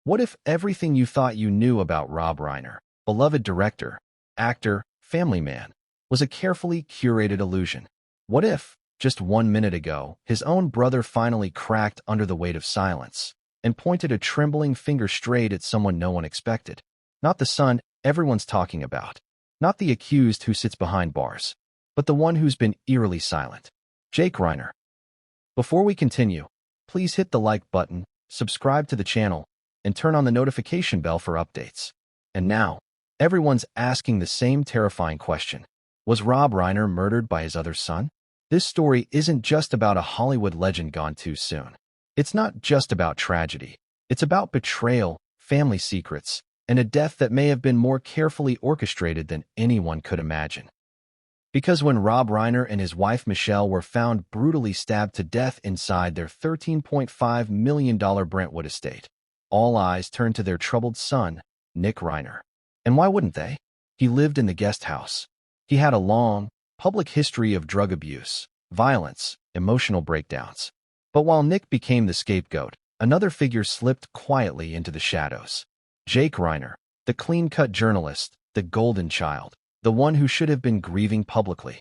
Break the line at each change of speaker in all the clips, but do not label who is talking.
What if everything you thought you knew about Rob Reiner, beloved director, actor, family man, was a carefully curated illusion? What if, just 1 minute ago, his own brother finally cracked under the weight of silence and pointed a trembling finger straight at someone no one expected? Not the son everyone's talking about, not the accused who sits behind bars, but the one who's been eerily silent. Jake Reiner. Before we continue, please hit the like button, subscribe to the channel, and turn on the notification bell for updates. And now, everyone's asking the same terrifying question. Was Rob Reiner murdered by his other son? This story isn't just about a Hollywood legend gone too soon. It's not just about tragedy. It's about betrayal, family secrets, and a death that may have been more carefully orchestrated than anyone could imagine. Because when Rob Reiner and his wife Michelle were found brutally stabbed to death inside their $13.5 million Brentwood estate, all eyes turned to their troubled son, Nick Reiner. And why wouldn't they? He lived in the guest house. He had a long, public history of drug abuse, violence, emotional breakdowns. But while Nick became the scapegoat, another figure slipped quietly into the shadows. Jake Reiner, the clean-cut journalist, the golden child, the one who should have been grieving publicly,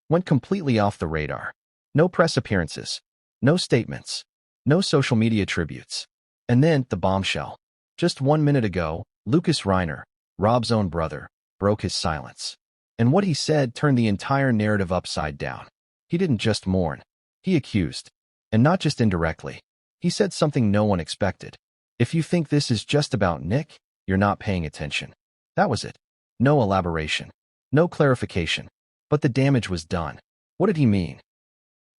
went completely off the radar. No press appearances, no statements, no social media tributes. And then the bombshell. Just 1 minute ago, Lucas Reiner, Rob's own brother, broke his silence. And what he said turned the entire narrative upside down. He didn't just mourn. He accused. And not just indirectly. He said something no one expected. If you think this is just about Nick, you're not paying attention. That was it. No elaboration. No clarification. But the damage was done. What did he mean?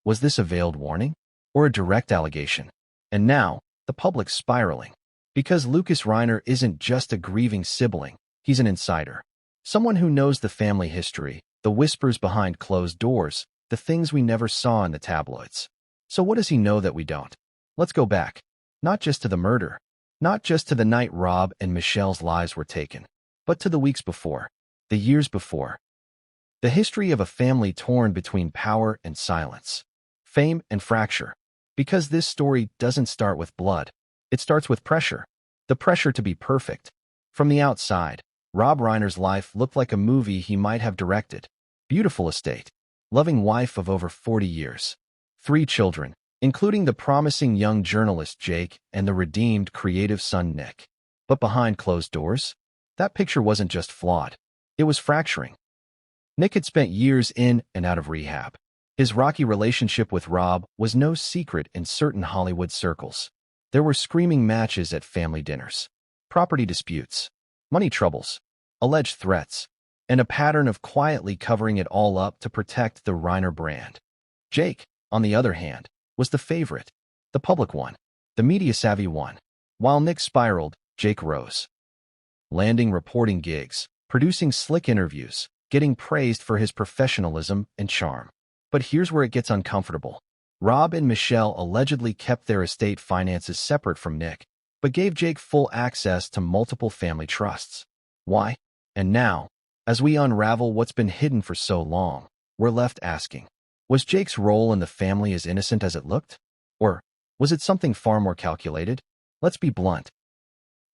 Was this a veiled warning? Or a direct allegation? And now, the public's spiraling. Because Lucas Reiner isn't just a grieving sibling, he's an insider. Someone who knows the family history, the whispers behind closed doors, the things we never saw in the tabloids. So what does he know that we don't? Let's go back. Not just to the murder, not just to the night Rob and Michelle's lives were taken, but to the weeks before, the years before. The history of a family torn between power and silence, fame and fracture. Because this story doesn't start with blood. It starts with pressure. The pressure to be perfect. From the outside, Rob Reiner's life looked like a movie he might have directed. Beautiful estate. Loving wife of over 40 years. 3 children, including the promising young journalist Jake and the redeemed creative son Nick. But behind closed doors, that picture wasn't just flawed. It was fracturing. Nick had spent years in and out of rehab. His rocky relationship with Rob was no secret in certain Hollywood circles. There were screaming matches at family dinners, property disputes, money troubles, alleged threats, and a pattern of quietly covering it all up to protect the Reiner brand. Jake, on the other hand, was the favorite, the public one, the media-savvy one. While Nick spiraled, Jake rose. Landing reporting gigs, producing slick interviews, getting praised for his professionalism and charm. But here's where it gets uncomfortable. Rob and Michelle allegedly kept their estate finances separate from Nick, but gave Jake full access to multiple family trusts. Why? And now, as we unravel what's been hidden for so long, we're left asking, was Jake's role in the family as innocent as it looked? Or was it something far more calculated? Let's be blunt.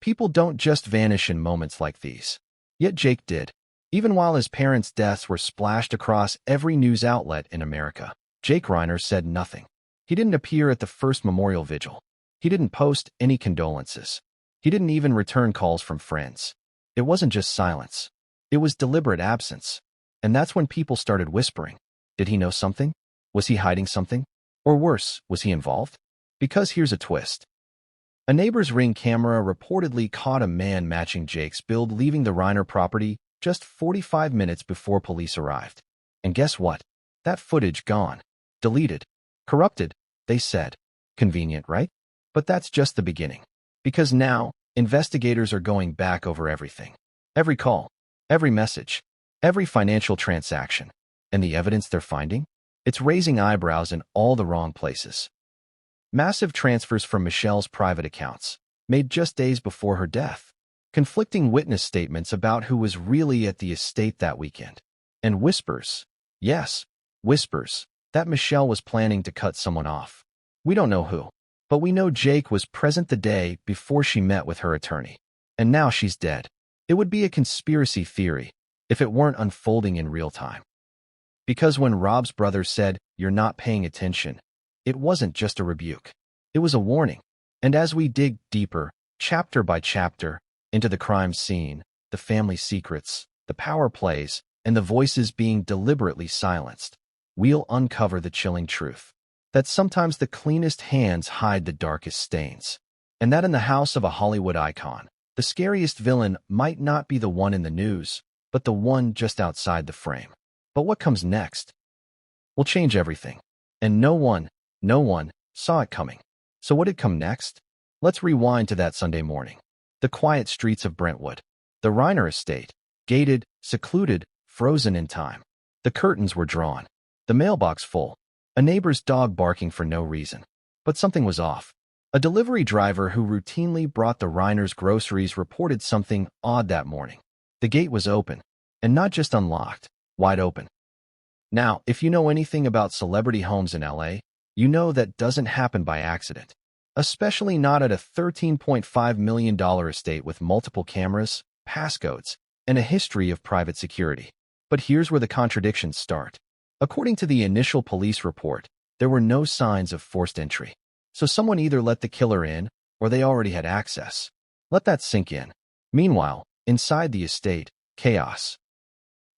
People don't just vanish in moments like these. Yet Jake did. Even while his parents' deaths were splashed across every news outlet in America, Jake Reiner said nothing. He didn't appear at the first memorial vigil. He didn't post any condolences. He didn't even return calls from friends. It wasn't just silence. It was deliberate absence. And that's when people started whispering. Did he know something? Was he hiding something? Or worse, was he involved? Because here's a twist. A neighbor's Ring camera reportedly caught a man matching Jake's build leaving the Reiner property just 45 minutes before police arrived. And guess what? That footage gone. Deleted. Corrupted, they said. Convenient, right? But that's just the beginning. Because now, investigators are going back over everything. Every call, every message, every financial transaction. And the evidence they're finding? It's raising eyebrows in all the wrong places. Massive transfers from Michelle's private accounts, made just days before her death. Conflicting witness statements about who was really at the estate that weekend. And whispers, yes, whispers, that Michelle was planning to cut someone off. We don't know who. But we know Jake was present the day before she met with her attorney. And now she's dead. It would be a conspiracy theory if it weren't unfolding in real time. Because when Rob's brother said, "You're not paying attention," it wasn't just a rebuke. It was a warning. And as we dig deeper, chapter by chapter, into the crime scene, the family secrets, the power plays, and the voices being deliberately silenced, we'll uncover the chilling truth that sometimes the cleanest hands hide the darkest stains. And that in the house of a Hollywood icon, the scariest villain might not be the one in the news, but the one just outside the frame. But what comes next will change everything. And no one saw it coming. So what did come next? Let's rewind to that Sunday morning. The quiet streets of Brentwood. The Reiner estate. Gated, secluded, frozen in time. The curtains were drawn. The mailbox full. A neighbor's dog barking for no reason. But something was off. A delivery driver who routinely brought the Reiners' groceries reported something odd that morning. The gate was open. And not just unlocked, wide open. Now, if you know anything about celebrity homes in LA, you know that doesn't happen by accident. Especially not at a $13.5 million estate with multiple cameras, passcodes, and a history of private security. But here's where the contradictions start. According to the initial police report, there were no signs of forced entry. So someone either let the killer in, or they already had access. Let that sink in. Meanwhile, inside the estate, chaos.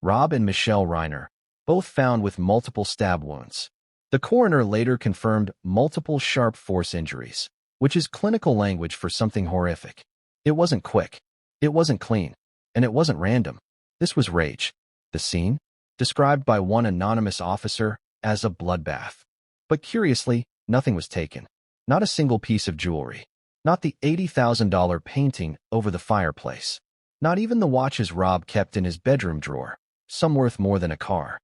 Rob and Michelle Reiner, both found with multiple stab wounds. The coroner later confirmed multiple sharp force injuries, which is clinical language for something horrific. It wasn't quick. It wasn't clean. And it wasn't random. This was rage. The scene, described by one anonymous officer as a bloodbath. But curiously, nothing was taken. Not a single piece of jewelry. Not the $80,000 painting over the fireplace. Not even the watches Rob kept in his bedroom drawer, some worth more than a car.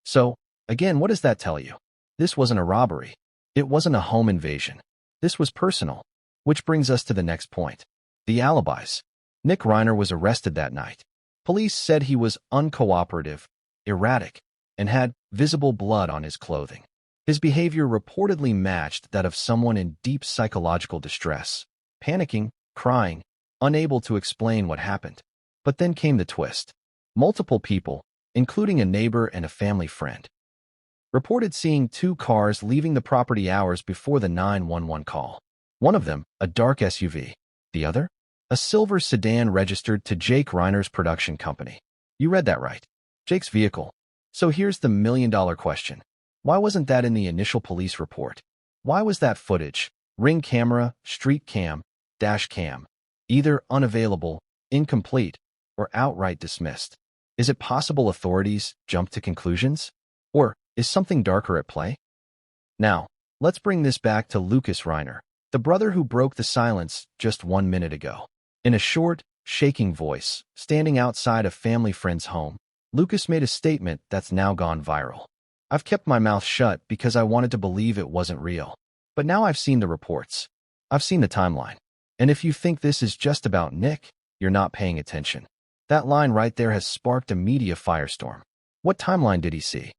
So, again, what does that tell you? This wasn't a robbery. It wasn't a home invasion. This was personal. Which brings us to the next point. The alibis. Nick Reiner was arrested that night. Police said he was uncooperative, erratic, and had visible blood on his clothing. His behavior reportedly matched that of someone in deep psychological distress, panicking, crying, unable to explain what happened. But then came the twist. Multiple people, including a neighbor and a family friend, reported seeing two cars leaving the property hours before the 911 call. One of them, a dark SUV. The other, a silver sedan registered to Jake Reiner's production company. You read that right. Jake's vehicle. So here's the million-dollar question. Why wasn't that in the initial police report? Why was that footage, ring camera, street cam, dash cam, either unavailable, incomplete, or outright dismissed? Is it possible authorities jumped to conclusions? Or is something darker at play? Now, let's bring this back to Lucas Reiner, the brother who broke the silence just 1 minute ago. In a short, shaking voice, standing outside a family friend's home, Lucas made a statement that's now gone viral. "I've kept my mouth shut because I wanted to believe it wasn't real. But now I've seen the reports. I've seen the timeline. And if you think this is just about Nick, you're not paying attention." That line right there has sparked a media firestorm. What timeline did he see?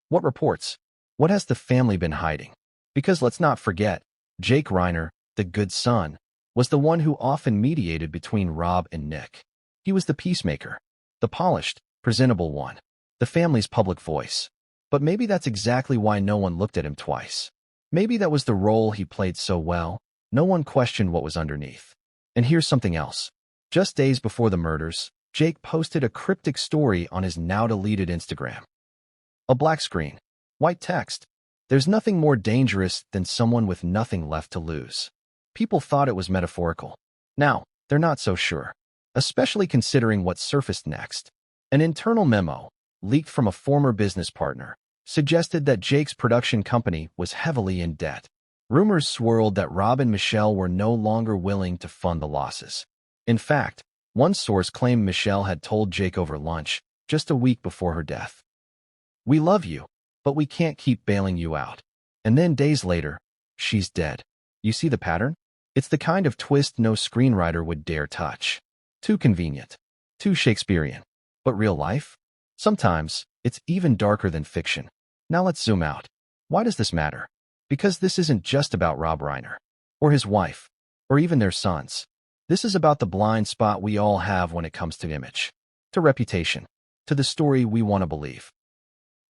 What reports? What has the family been hiding? Because let's not forget, Jake Reiner, the good son, was the one who often mediated between Rob and Nick. He was the peacemaker, the polished, presentable one, the family's public voice. But maybe that's exactly why no one looked at him twice. Maybe that was the role he played so well, no one questioned what was underneath. And here's something else. Just days before the murders, Jake posted a cryptic story on his now-deleted Instagram. A black screen, white text. There's nothing more dangerous than someone with nothing left to lose. People thought it was metaphorical. Now, they're not so sure, especially considering what surfaced next. An internal memo, leaked from a former business partner, suggested that Jake's production company was heavily in debt. Rumors swirled that Rob and Michelle were no longer willing to fund the losses. In fact, one source claimed Michelle had told Jake over lunch, just a week before her death, "We love you, but we can't keep bailing you out." And then days later, she's dead. You see the pattern? It's the kind of twist no screenwriter would dare touch. Too convenient. Too Shakespearean. But real life? Sometimes, it's even darker than fiction. Now let's zoom out. Why does this matter? Because this isn't just about Rob Reiner, or his wife, or even their sons. This is about the blind spot we all have when it comes to image, to reputation, to the story we want to believe.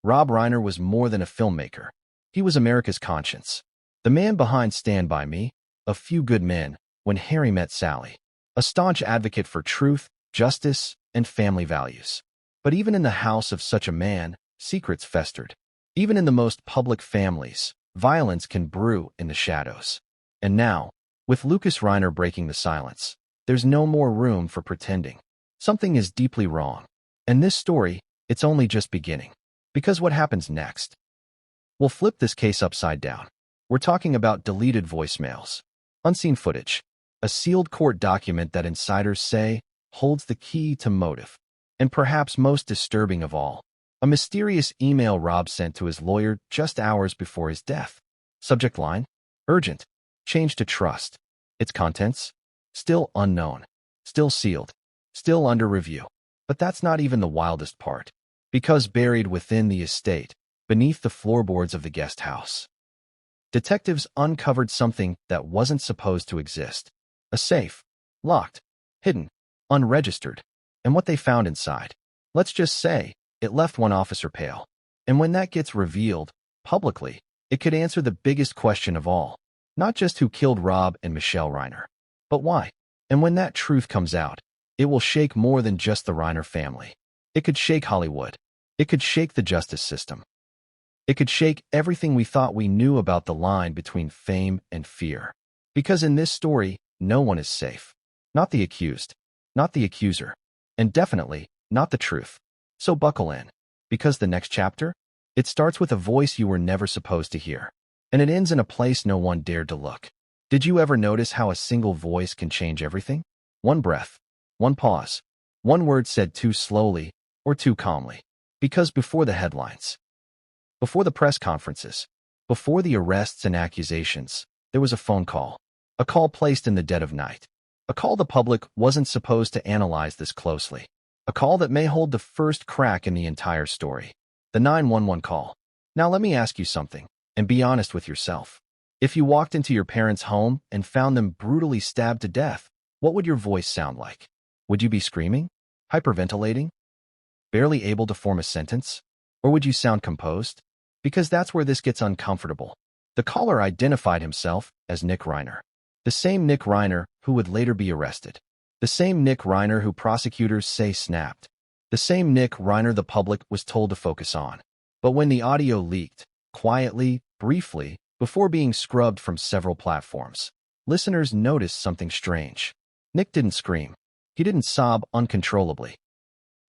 Rob Reiner was more than a filmmaker. He was America's conscience. The man behind Stand By Me, A Few Good Men, When Harry Met Sally. A staunch advocate for truth, justice, and family values. But even in the house of such a man, secrets festered. Even in the most public families, violence can brew in the shadows. And now, with Lucas Reiner breaking the silence, there's no more room for pretending. Something is deeply wrong. And this story, it's only just beginning. Because what happens next? We'll flip this case upside down. We're talking about deleted voicemails, unseen footage, a sealed court document that insiders say holds the key to motive. And perhaps most disturbing of all, a mysterious email Rob sent to his lawyer just hours before his death. Subject line: urgent. Change to trust. Its contents? Still unknown. Still sealed. Still under review. But that's not even the wildest part. Because buried within the estate, beneath the floorboards of the guest house, detectives uncovered something that wasn't supposed to exist. A safe. Locked. Hidden. Unregistered. And what they found inside, let's just say, it left one officer pale. And when that gets revealed, publicly, it could answer the biggest question of all. Not just who killed Rob and Michelle Reiner, but why. And when that truth comes out, it will shake more than just the Reiner family. It could shake Hollywood. It could shake the justice system. It could shake everything we thought we knew about the line between fame and fear. Because in this story, no one is safe. Not the accused. Not the accuser. And definitely not the truth. So buckle in. Because the next chapter? It starts with a voice you were never supposed to hear. And it ends in a place no one dared to look. Did you ever notice how a single voice can change everything? One breath. One pause. One word said too slowly or too calmly. Because before the headlines, before the press conferences, before the arrests and accusations, there was a phone call. A call placed in the dead of night. A call the public wasn't supposed to analyze this closely. A call that may hold the first crack in the entire story. The 911 call. Now let me ask you something, and be honest with yourself. If you walked into your parents' home and found them brutally stabbed to death, what would your voice sound like? Would you be screaming? Hyperventilating? Barely able to form a sentence? Or would you sound composed? Because that's where this gets uncomfortable. The caller identified himself as Nick Reiner. The same Nick Reiner who would later be arrested. The same Nick Reiner who prosecutors say snapped. The same Nick Reiner the public was told to focus on. But when the audio leaked, quietly, briefly, before being scrubbed from several platforms, listeners noticed something strange. Nick didn't scream. He didn't sob uncontrollably.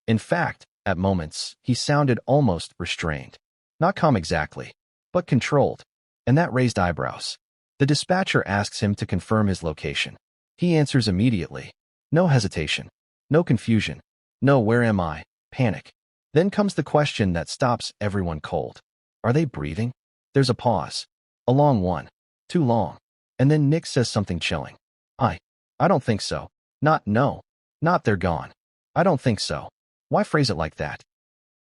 In fact, at moments, he sounded almost restrained. Not calm exactly, but controlled. And that raised eyebrows. The dispatcher asks him to confirm his location. He answers immediately. No hesitation. No confusion. No "where am I?" panic. Then comes the question that stops everyone cold. Are they breathing? There's a pause. A long one. Too long. And then Nick says something chilling. I don't think so. Not no. Not they're gone. I don't think so. Why phrase it like that?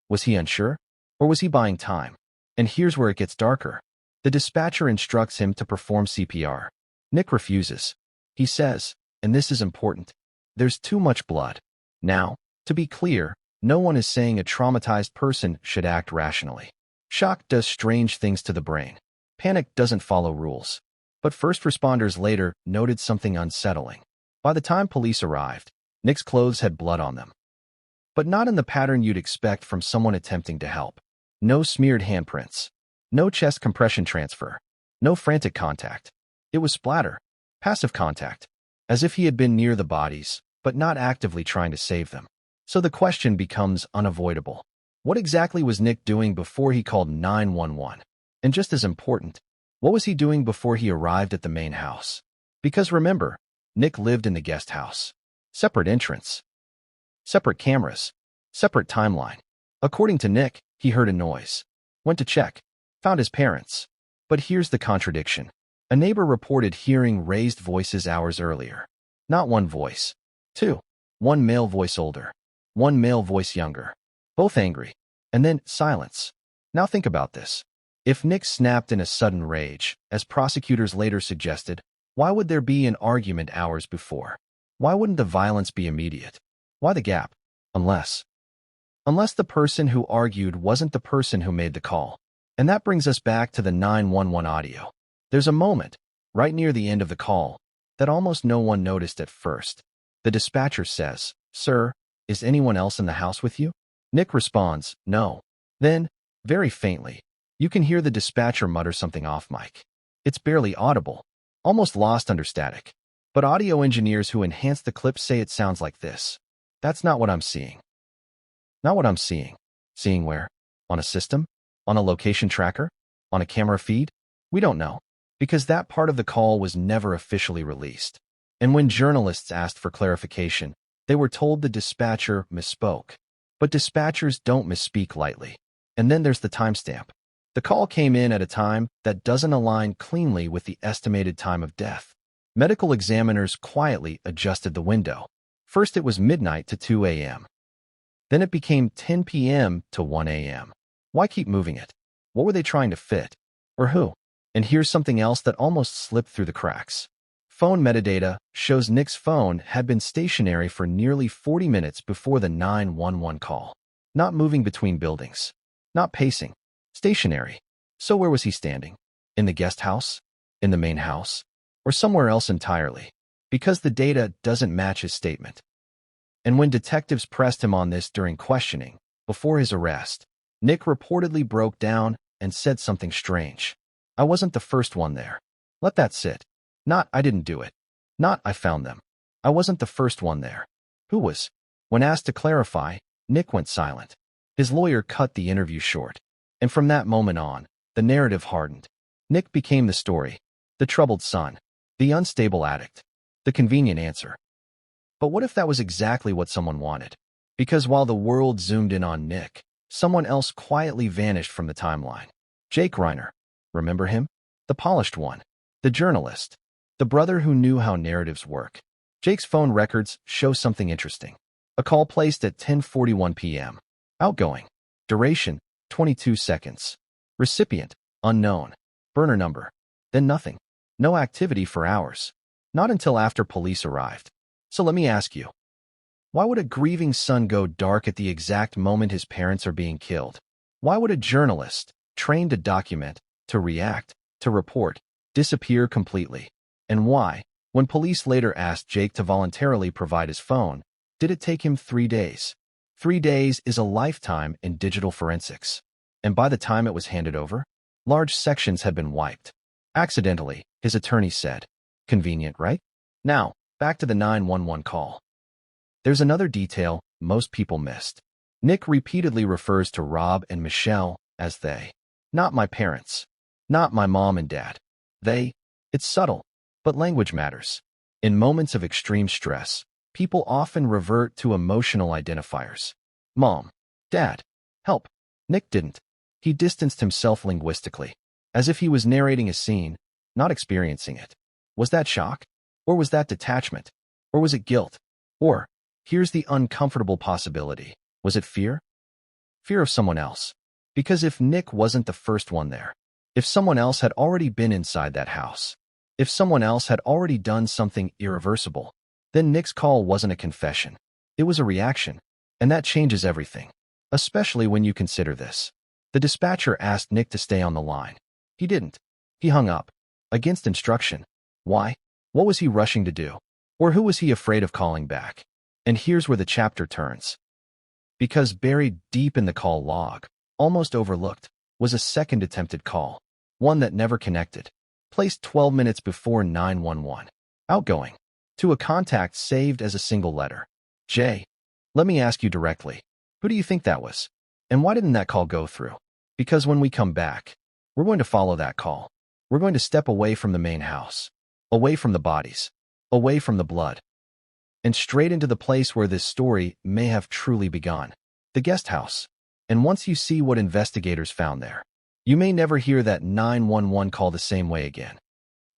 Was he unsure? Or was he buying time? And here's where it gets darker. The dispatcher instructs him to perform CPR. Nick refuses. He says, and this is important, there's too much blood. Now, to be clear, no one is saying a traumatized person should act rationally. Shock does strange things to the brain. Panic doesn't follow rules. But first responders later noted something unsettling. By the time police arrived, Nick's clothes had blood on them. But not in the pattern you'd expect from someone attempting to help. No smeared handprints. No chest compression transfer. No frantic contact. It was splatter. Passive contact. As if he had been near the bodies, but not actively trying to save them. So the question becomes unavoidable. What exactly was Nick doing before he called 911? And just as important, what was he doing before he arrived at the main house? Because remember, Nick lived in the guest house. Separate entrance. Separate cameras. Separate timeline. According to Nick, he heard a noise. Went to check. Found his parents. But here's the contradiction. A neighbor reported hearing raised voices hours earlier. Not one voice. Two. One male voice older. One male voice younger. Both angry. And then silence. Now think about this. If Nick snapped in a sudden rage, as prosecutors later suggested, why would there be an argument hours before? Why wouldn't the violence be immediate? Why the gap? Unless the person who argued wasn't the person who made the call. And that brings us back to the 911 audio. There's a moment, right near the end of the call, that almost no one noticed at first. The dispatcher says, "Sir, is anyone else in the house with you?" Nick responds, "No." Then, very faintly, you can hear the dispatcher mutter something off mic. It's barely audible, almost lost under static. But audio engineers who enhance the clip say it sounds like this. That's not what I'm seeing. Not what I'm seeing. Seeing where? On a system? On a location tracker? On a camera feed? We don't know, because that part of the call was never officially released. And when journalists asked for clarification, they were told the dispatcher misspoke. But dispatchers don't misspeak lightly. And then there's the timestamp. The call came in at a time that doesn't align cleanly with the estimated time of death. Medical examiners quietly adjusted the window. First it was midnight to 2 a.m. Then it became 10 p.m. to 1 a.m. Why keep moving it? What were they trying to fit? Or who? And here's something else that almost slipped through the cracks. Phone metadata shows Nick's phone had been stationary for nearly 40 minutes before the 911 call. Not moving between buildings. Not pacing. Stationary. So where was he standing? In the guest house? In the main house? Or somewhere else entirely? Because the data doesn't match his statement. And when detectives pressed him on this during questioning, before his arrest, Nick reportedly broke down and said something strange. "I wasn't the first one there." Let that sit. Not, "I didn't do it." Not, "I found them." "I wasn't the first one there." Who was? When asked to clarify, Nick went silent. His lawyer cut the interview short. And from that moment on, the narrative hardened. Nick became the story. The troubled son. The unstable addict. The convenient answer. But what if that was exactly what someone wanted? Because while the world zoomed in on Nick, someone else quietly vanished from the timeline. Jake Reiner. Remember him? The polished one. The journalist. The brother who knew how narratives work. Jake's phone records show something interesting. A call placed at 10:41 p.m. Outgoing. Duration, 22 seconds. Recipient, unknown. Burner number. Then nothing. No activity for hours. Not until after police arrived. So let me ask you, why would a grieving son go dark at the exact moment his parents are being killed? Why would a journalist, trained to document, to react, to report, disappear completely? And why, when police later asked Jake to voluntarily provide his phone, did it take him 3 days? 3 days is a lifetime in digital forensics. And by the time it was handed over, large sections had been wiped. Accidentally, his attorney said. Convenient, right? Now, back to the 911 call. There's another detail most people missed. Nick repeatedly refers to Rob and Michelle as they. Not my parents. Not my mom and dad. They. It's subtle, but language matters. In moments of extreme stress, people often revert to emotional identifiers. Mom. Dad. Help. Nick didn't. He distanced himself linguistically, as if he was narrating a scene, not experiencing it. Was that shock? Or was that detachment? Or was it guilt? Or, here's the uncomfortable possibility, was it fear? Fear of someone else. Because if Nick wasn't the first one there, if someone else had already been inside that house, if someone else had already done something irreversible, then Nick's call wasn't a confession. It was a reaction. And that changes everything. Especially when you consider this. The dispatcher asked Nick to stay on the line. He didn't. He hung up. Against instruction. Why? What was he rushing to do? Or who was he afraid of calling back? And here's where the chapter turns. Because buried deep in the call log, almost overlooked, was a second attempted call. One that never connected. Placed 12 minutes before 911. Outgoing. To a contact saved as a single letter. J. Let me ask you directly. Who do you think that was? And why didn't that call go through? Because when we come back, we're going to follow that call. We're going to step away from the main house. Away from the bodies. Away from the blood. And straight into the place where this story may have truly begun. The guest house. And once you see what investigators found there, you may never hear that 911 call the same way again.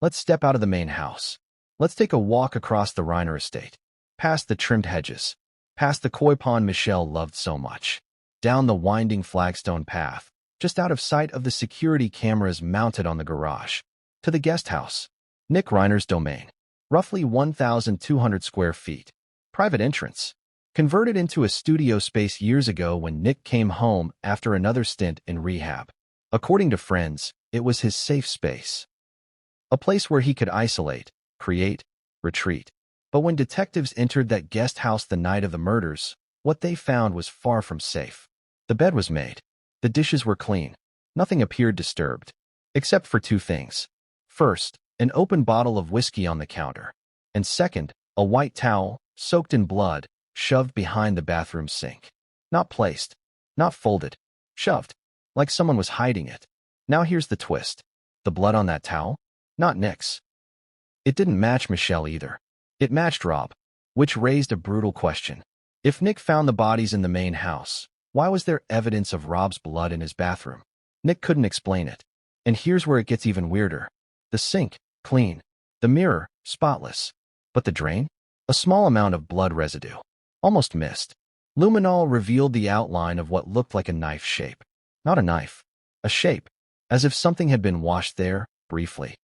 Let's step out of the main house. Let's take a walk across the Reiner estate. Past the trimmed hedges. Past the koi pond Michelle loved so much. Down the winding flagstone path. just out of sight of the security cameras mounted on the garage. To the guest house. Nick Reiner's domain. Roughly 1,200 square feet. Private entrance. Converted into a studio space years ago when Nick came home after another stint in rehab. According to friends, it was his safe space. A place where he could isolate, create, retreat. But when detectives entered that guest house the night of the murders, what they found was far from safe. The bed was made. The dishes were clean. Nothing appeared disturbed. Except for two things. First, an open bottle of whiskey on the counter. And second, a white towel, soaked in blood, shoved behind the bathroom sink. Not placed. Not folded. Shoved. Like someone was hiding it. Now here's the twist. The blood on that towel? Not Nick's. It didn't match Michelle either. It matched Rob. Which raised a brutal question. If Nick found the bodies in the main house, why was there evidence of Rob's blood in his bathroom? Nick couldn't explain it. And here's where it gets even weirder. The sink, clean. The mirror, spotless. But the drain? A small amount of blood residue. Almost missed. Luminol revealed the outline of what looked like a knife shape. Not a knife. A shape. As if something had been washed there, briefly.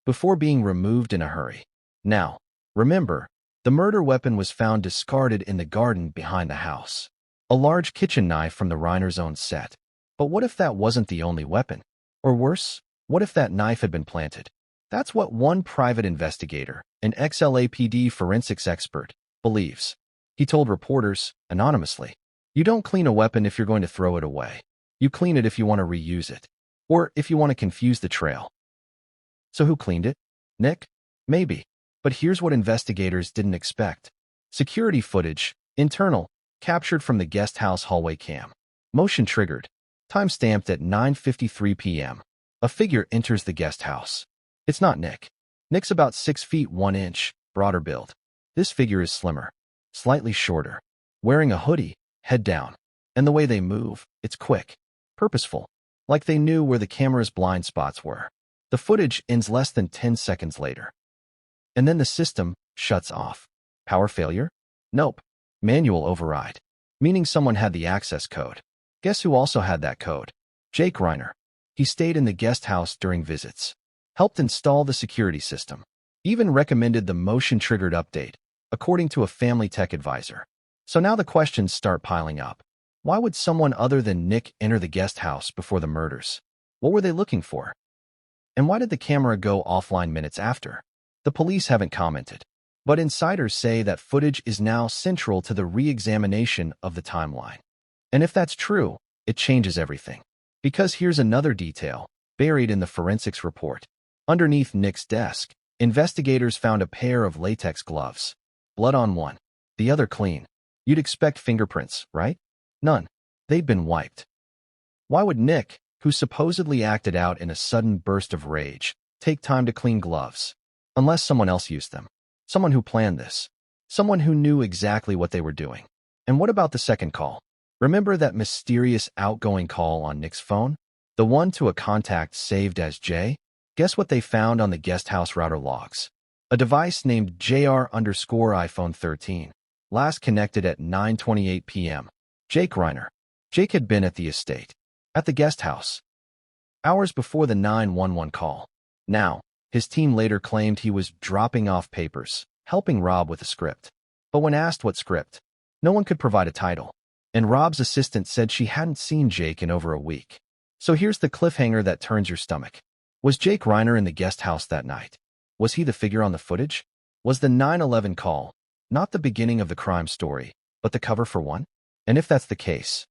Before being removed in a hurry. Now, remember, the murder weapon was found discarded in the garden behind the house. A large kitchen knife from the Reiner's own set. But what if that wasn't the only weapon? Or worse, what if that knife had been planted? That's what one private investigator, an ex-LAPD forensics expert, believes. He told reporters, anonymously, "You don't clean a weapon if you're going to throw it away. You clean it if you want to reuse it. Or if you want to confuse the trail." So who cleaned it? Nick? Maybe. But here's what investigators didn't expect. Security footage, internal, captured from the guest house hallway cam. Motion triggered. Time-stamped at 9:53 p.m. A figure enters the guest house. It's not Nick. Nick's about 6 feet 1 inch, broader build. This figure is slimmer. Slightly shorter. Wearing a hoodie, head down. And the way they move, it's quick. Purposeful. Like they knew where the camera's blind spots were. The footage ends less than 10 seconds later. And then the system shuts off. Power failure? Nope. Manual override. Meaning someone had the access code. Guess who also had that code? Jake Reiner. He stayed in the guest house during visits. Helped install the security system. Even recommended the motion-triggered update, according to a family tech advisor. So now the questions start piling up. Why would someone other than Nick enter the guest house before the murders? What were they looking for? And why did the camera go offline minutes after? The police haven't commented. But insiders say that footage is now central to the re-examination of the timeline. And if that's true, it changes everything. Because here's another detail, buried in the forensics report. Underneath Nick's desk, investigators found a pair of latex gloves. Blood on one. The other clean. You'd expect fingerprints, right? None. They'd been wiped. Why would Nick, who supposedly acted out in a sudden burst of rage, take time to clean gloves? Unless someone else used them. Someone who planned this. Someone who knew exactly what they were doing. And what about the second call? Remember that mysterious outgoing call on Nick's phone? The one to a contact saved as J? Guess what they found on the guest house router logs? A device named JR_iPhone 13. Last connected at 9:28 p.m. Jake Reiner. Jake had been at the estate. At the guest house. Hours before the 911 call. Now, his team later claimed he was dropping off papers, helping Rob with a script. But when asked what script, no one could provide a title. And Rob's assistant said she hadn't seen Jake in over a week. So here's the cliffhanger that turns your stomach. Was Jake Reiner in the guest house that night? Was he the figure on the footage? Was the 911 call not the beginning of the crime story, but the cover for one? And if that's the case,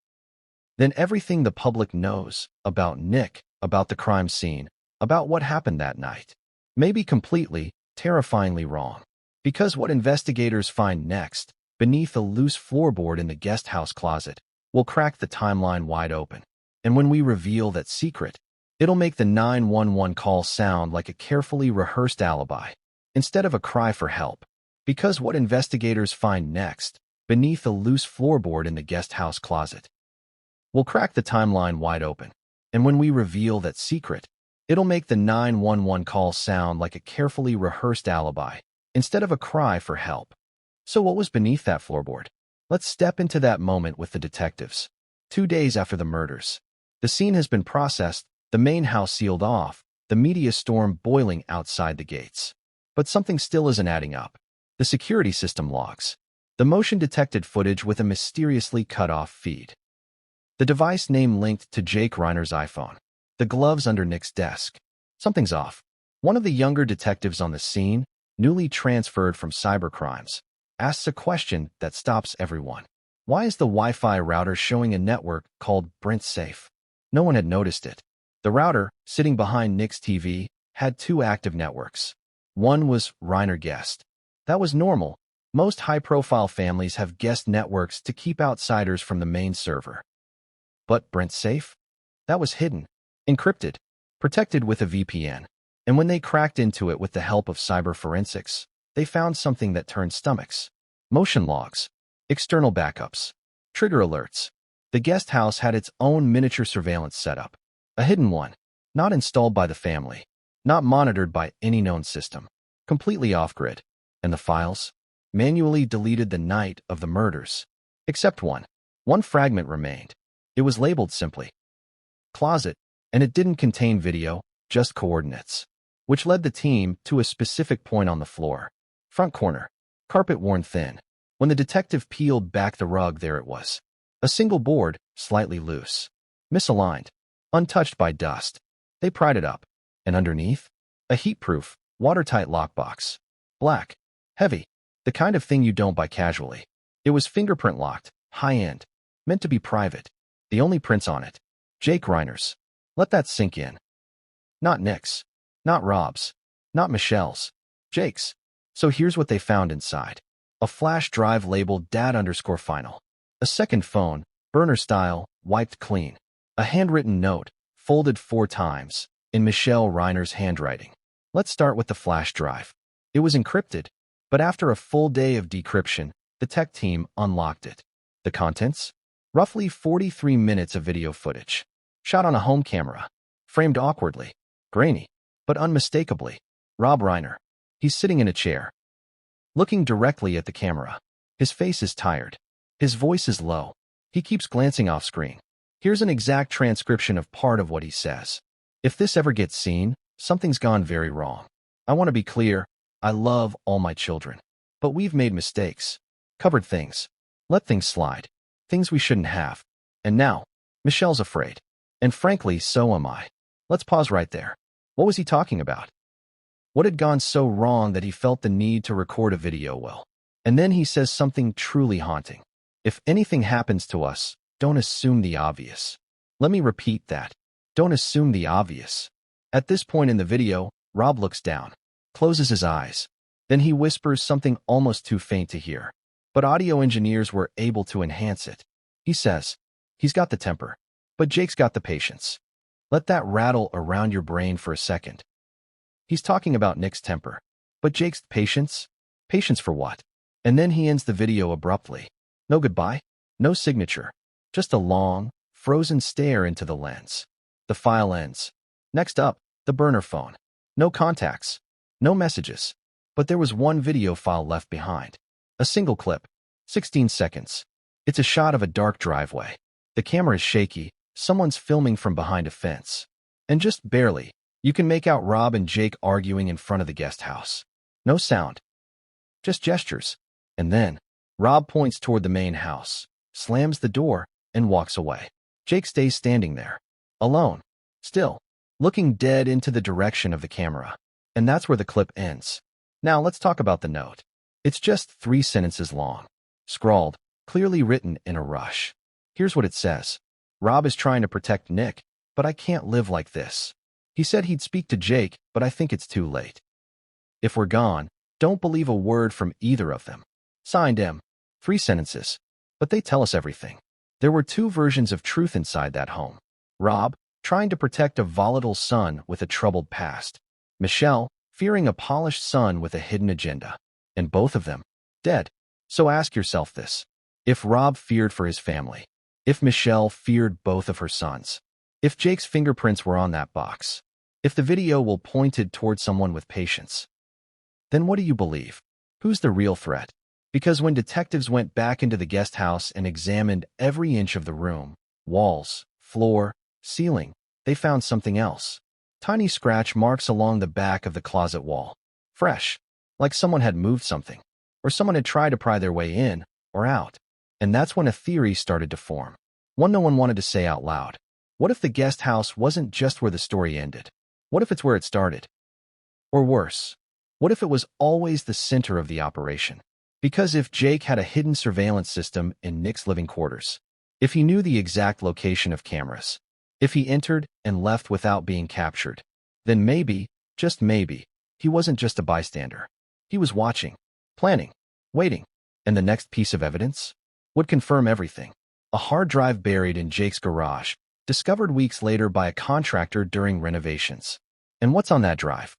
then everything the public knows about Nick, about the crime scene, about what happened that night, may be completely, terrifyingly wrong. Because what investigators find next, beneath a loose floorboard in the guest house closet, will crack the timeline wide open. And when we reveal that secret, it'll make the 911 call sound like a carefully rehearsed alibi, instead of a cry for help. Because what investigators find next, beneath a loose floorboard in the guest house closet, will crack the timeline wide open. And when we reveal that secret, it'll make the 911 call sound like a carefully rehearsed alibi, instead of a cry for help. So what was beneath that floorboard? Let's step into that moment with the detectives. 2 days after the murders, The scene has been processed, the main house sealed off, the media storm boiling outside the gates. But something still isn't adding up. The security system logs. The motion-detected footage with a mysteriously cut-off feed. The device name linked to Jake Reiner's iPhone. The gloves under Nick's desk. Something's off. One of the younger detectives on the scene, newly transferred from cybercrimes, asks a question that stops everyone. Why is the Wi-Fi router showing a network called Brent Safe? No one had noticed it. The router, sitting behind Nick's TV, had two active networks. One was Reiner Guest. That was normal. Most high-profile families have guest networks to keep outsiders from the main server. But Brent Safe? That was hidden, encrypted, protected with a VPN. And when they cracked into it with the help of cyber forensics, they found something that turned stomachs. Motion logs, external backups, trigger alerts. The guest house had its own miniature surveillance setup. A hidden one, not installed by the family, not monitored by any known system, completely off-grid. And the files? Manually deleted the night of the murders. Except one. One fragment remained. It was labeled simply closet, and it didn't contain video, just coordinates, which led the team to a specific point on the floor. Front corner, carpet worn thin. When the detective peeled back the rug, there it was. A single board, slightly loose, misaligned, untouched by dust. They pried it up, and underneath, a heat-proof, watertight lockbox. Black, heavy, the kind of thing you don't buy casually. It was fingerprint-locked, high-end, meant to be private. The only prints on it, Jake Reiner's. Let that sink in. Not Nick's, not Rob's, not Michelle's, Jake's. So here's what they found inside. A flash drive labeled dad_final. A second phone, burner style, wiped clean. A handwritten note, folded 4 times, in Michelle Reiner's handwriting. Let's start with the flash drive. It was encrypted, but after a full day of decryption, the tech team unlocked it. The contents? Roughly 43 minutes of video footage. Shot on a home camera. Framed awkwardly. Grainy. But unmistakably. Rob Reiner. He's sitting in a chair, looking directly at the camera. His face is tired. His voice is low. He keeps glancing off screen. Here's an exact transcription of part of what he says. If this ever gets seen, something's gone very wrong. I want to be clear. I love all my children. But we've made mistakes. Covered things. Let things slide. Things we shouldn't have. And now, Michelle's afraid. And frankly, so am I. Let's pause right there. What was he talking about? What had gone so wrong that he felt the need to record a video? Well, and then he says something truly haunting. If anything happens to us, don't assume the obvious. Let me repeat that. Don't assume the obvious. At this point in the video, Rob looks down, closes his eyes. Then he whispers something almost too faint to hear. But audio engineers were able to enhance it. He says, he's got the temper, but Jake's got the patience. Let that rattle around your brain for a second. He's talking about Nick's temper, but Jake's patience? Patience for what? And then he ends the video abruptly. No goodbye, no signature, just a long, frozen stare into the lens. The file ends. Next up, the burner phone. No contacts, no messages, but there was one video file left behind. A single clip, 16 seconds. It's a shot of a dark driveway. The camera is shaky, someone's filming from behind a fence. And just barely, you can make out Rob and Jake arguing in front of the guest house. No sound, just gestures. And then, Rob points toward the main house, slams the door, and walks away. Jake stays standing there, alone, still, looking dead into the direction of the camera. And that's where the clip ends. Now let's talk about the note. It's just 3 sentences long, scrawled, clearly written in a rush. Here's what it says. Rob is trying to protect Nick, but I can't live like this. He said he'd speak to Jake, but I think it's too late. If we're gone, don't believe a word from either of them. Signed M. 3 sentences. But they tell us everything. There were 2 versions of truth inside that home. Rob, trying to protect a volatile son with a troubled past. Michelle, fearing a polished son with a hidden agenda. And both of them, dead. So ask yourself this. If Rob feared for his family, if Michelle feared both of her sons, if Jake's fingerprints were on that box, if the video will pointed toward someone with patience, then what do you believe? Who's the real threat? Because when detectives went back into the guest house and examined every inch of the room, walls, floor, ceiling, they found something else. Tiny scratch marks along the back of the closet wall. Fresh, like someone had moved something, or someone had tried to pry their way in or out. And that's when a theory started to form. One no one wanted to say out loud. What if the guest house wasn't just where the story ended? What if it's where it started? Or worse, what if it was always the center of the operation? Because if Jake had a hidden surveillance system in Nick's living quarters, if he knew the exact location of cameras, if he entered and left without being captured, then maybe, just maybe, he wasn't just a bystander. He was watching, planning, waiting, and the next piece of evidence would confirm everything. A hard drive buried in Jake's garage, discovered weeks later by a contractor during renovations. And what's on that drive?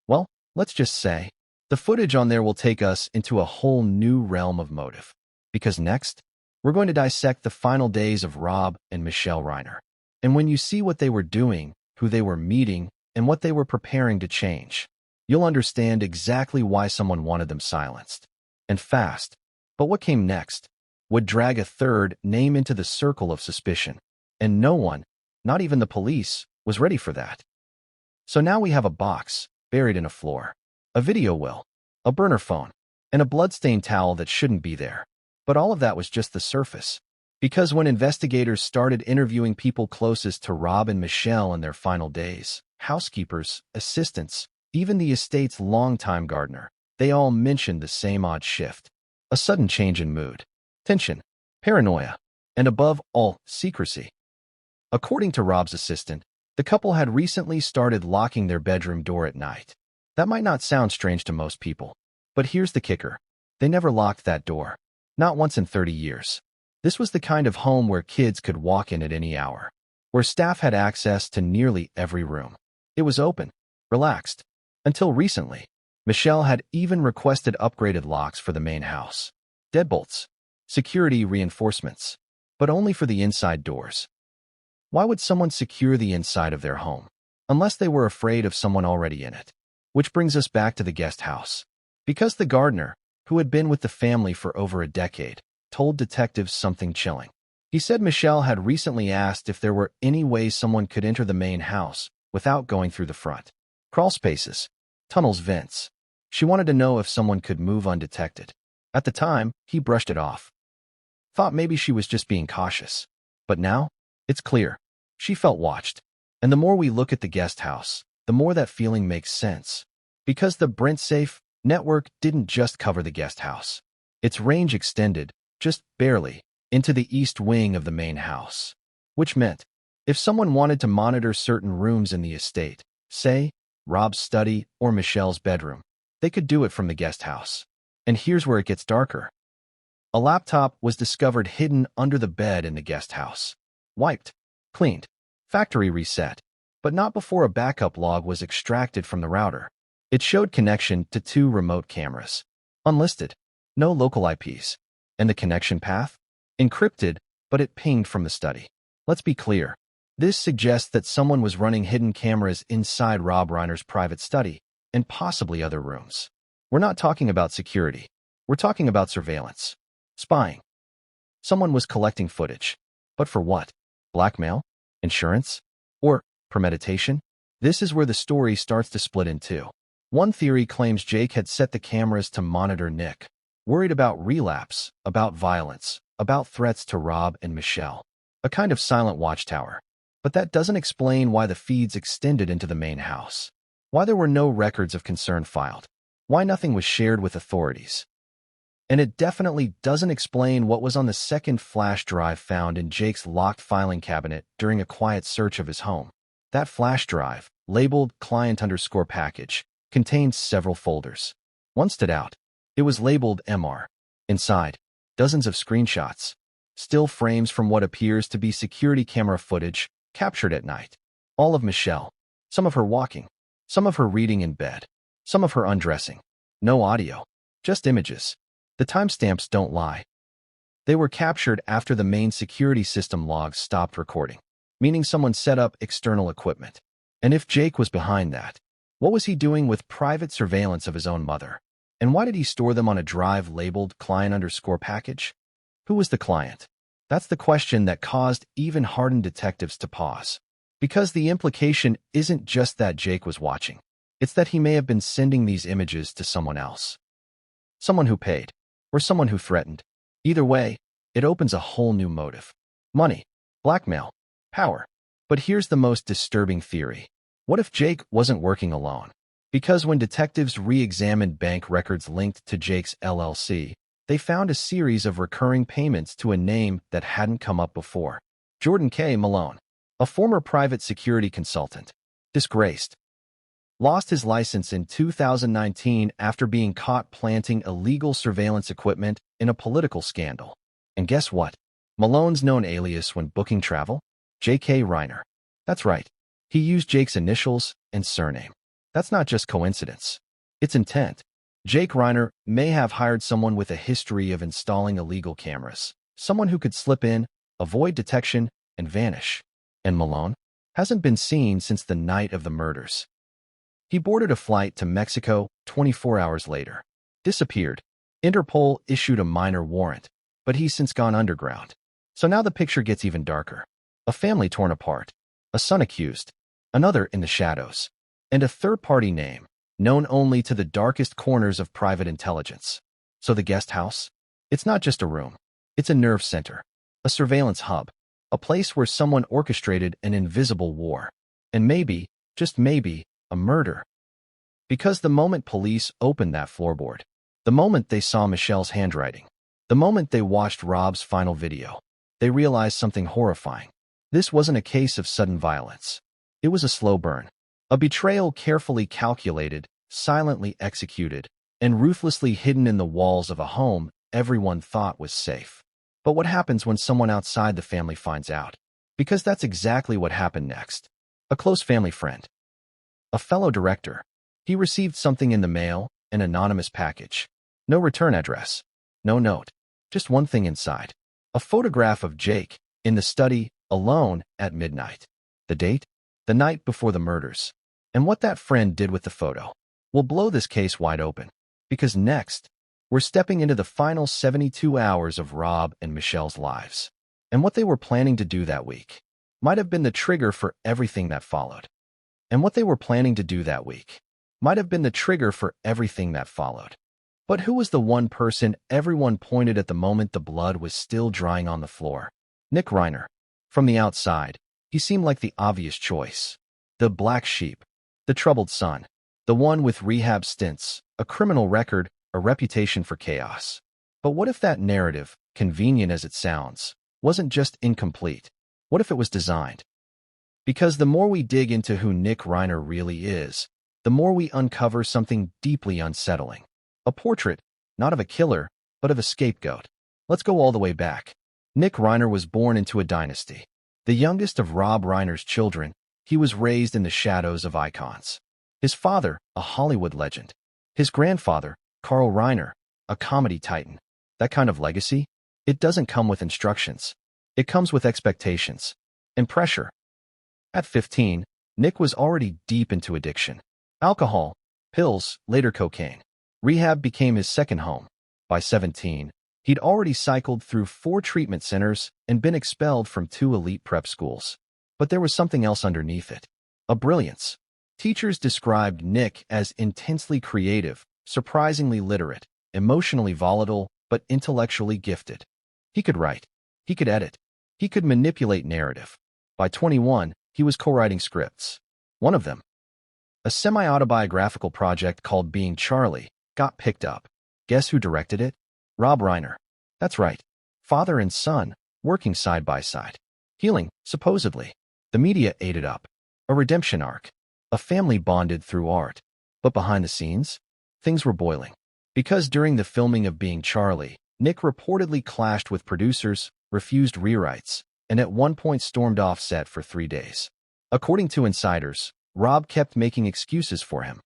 Well, let's just say, the footage on there will take us into a whole new realm of motive. Because next, we're going to dissect the final days of Rob and Michelle Reiner. And when you see what they were doing, who they were meeting, and what they were preparing to change, you'll understand exactly why someone wanted them silenced. And fast. But what came next would drag a third name into the circle of suspicion. And no one, not even the police, was ready for that. So now we have a box buried in a floor, a video will, a burner phone, and a bloodstained towel that shouldn't be there. But all of that was just the surface. Because when investigators started interviewing people closest to Rob and Michelle in their final days, housekeepers, assistants, even the estate's longtime gardener, they all mentioned the same odd shift. A sudden change in mood, tension, paranoia, and above all, secrecy. According to Rob's assistant, the couple had recently started locking their bedroom door at night. That might not sound strange to most people, but here's the kicker. They never locked that door. Not once in 30 years. This was the kind of home where kids could walk in at any hour, where staff had access to nearly every room. It was open, relaxed. Until recently, Michelle had even requested upgraded locks for the main house. Deadbolts, security reinforcements, but only for the inside doors. Why would someone secure the inside of their home? Unless they were afraid of someone already in it. Which brings us back to the guest house. Because the gardener, who had been with the family for over a decade, told detectives something chilling. He said Michelle had recently asked if there were any way someone could enter the main house without going through the front. Crawl spaces, tunnels, vents. She wanted to know if someone could move undetected. At the time, he brushed it off. Thought maybe she was just being cautious. But now, it's clear. She felt watched. And the more we look at the guest house, the more that feeling makes sense. Because the BrentSafe network didn't just cover the guest house. Its range extended, just barely, into the east wing of the main house. Which meant, if someone wanted to monitor certain rooms in the estate, say, Rob's study or Michelle's bedroom, they could do it from the guest house. And here's where it gets darker. A laptop was discovered hidden under the bed in the guest house. Wiped, cleaned, factory reset, but not before a backup log was extracted from the router. It showed connection to 2 remote cameras. Unlisted, no local IPs. And the connection path? Encrypted, but it pinged from the study. Let's be clear. This suggests that someone was running hidden cameras inside Rob Reiner's private study and possibly other rooms. We're not talking about security. We're talking about surveillance. Spying. Someone was collecting footage. But for what? Blackmail? Insurance? Or premeditation? This is where the story starts to split in two. One theory claims Jake had set the cameras to monitor Nick, worried about relapse, about violence, about threats to Rob and Michelle. A kind of silent watchtower. But that doesn't explain why the feeds extended into the main house. Why there were no records of concern filed. Why nothing was shared with authorities. And it definitely doesn't explain what was on the second flash drive found in Jake's locked filing cabinet during a quiet search of his home. That flash drive, labeled client_package, contained several folders. One stood out. It was labeled MR. Inside, dozens of screenshots. Still frames from what appears to be security camera footage captured at night. All of Michelle. Some of her walking. Some of her reading in bed. Some of her undressing. No audio. Just images. The timestamps don't lie. They were captured after the main security system logs stopped recording, meaning someone set up external equipment. And if Jake was behind that, what was he doing with private surveillance of his own mother? And why did he store them on a drive labeled client_package? Who was the client? That's the question that caused even hardened detectives to pause. Because the implication isn't just that Jake was watching. It's that he may have been sending these images to someone else. Someone who paid, or someone who threatened. Either way, it opens a whole new motive. Money, blackmail, power. But here's the most disturbing theory. What if Jake wasn't working alone? Because when detectives re-examined bank records linked to Jake's LLC, they found a series of recurring payments to a name that hadn't come up before. Jordan K. Malone, a former private security consultant, disgraced. Lost his license in 2019 after being caught planting illegal surveillance equipment in a political scandal. And guess what? Malone's known alias when booking travel? J.K. Reiner. That's right. He used Jake's initials and surname. That's not just coincidence. It's intent. Jake Reiner may have hired someone with a history of installing illegal cameras, someone who could slip in, avoid detection, and vanish. And Malone hasn't been seen since the night of the murders. He boarded a flight to Mexico 24 hours later. Disappeared. Interpol issued a minor warrant, but he's since gone underground. So now the picture gets even darker. A family torn apart, a son accused, another in the shadows, and a third-party name, known only to the darkest corners of private intelligence. So the guest house? It's not just a room. It's a nerve center, a surveillance hub, a place where someone orchestrated an invisible war. And maybe, just maybe, a murder. Because the moment police opened that floorboard, the moment they saw Michelle's handwriting, the moment they watched Rob's final video, they realized something horrifying. This wasn't a case of sudden violence. It was a slow burn. A betrayal carefully calculated, silently executed, and ruthlessly hidden in the walls of a home everyone thought was safe. But what happens when someone outside the family finds out? Because that's exactly what happened next. A close family friend. A fellow director. He received something in the mail, an anonymous package. No return address. No note. Just one thing inside. A photograph of Jake, in the study, alone, at midnight. The date? The night before the murders. And what that friend did with the photo will blow this case wide open. Because next, we're stepping into the final 72 hours of Rob and Michelle's lives. And what they were planning to do that week might have been the trigger for everything that followed. And what they were planning to do that week might have been the trigger for everything that followed. But who was the one person everyone pointed at the moment the blood was still drying on the floor? Nick Reiner. From the outside, he seemed like the obvious choice. The black sheep. The troubled son. The one with rehab stints, a criminal record, a reputation for chaos. But what if that narrative, convenient as it sounds, wasn't just incomplete? What if it was designed? Because the more we dig into who Nick Reiner really is, the more we uncover something deeply unsettling. A portrait, not of a killer, but of a scapegoat. Let's go all the way back. Nick Reiner was born into a dynasty. The youngest of Rob Reiner's children, he was raised in the shadows of icons. His father, a Hollywood legend. His grandfather, Carl Reiner, a comedy titan. That kind of legacy? It doesn't come with instructions. It comes with expectations. And pressure. At 15, Nick was already deep into addiction. Alcohol, pills, later cocaine. Rehab became his second home. By 17, he'd already cycled through 4 treatment centers and been expelled from 2 elite prep schools. But there was something else underneath it. A brilliance. Teachers described Nick as intensely creative, surprisingly literate, emotionally volatile, but intellectually gifted. He could write. He could edit. He could manipulate narrative. By 21, he was co-writing scripts. One of them, a semi-autobiographical project called Being Charlie, got picked up. Guess who directed it? Rob Reiner. That's right. Father and son, working side by side. Healing, supposedly. The media ate it up. A redemption arc. A family bonded through art. But behind the scenes, things were boiling. Because during the filming of Being Charlie, Nick reportedly clashed with producers, refused rewrites, and at one point stormed off set for 3 days. According to insiders, Rob kept making excuses for him.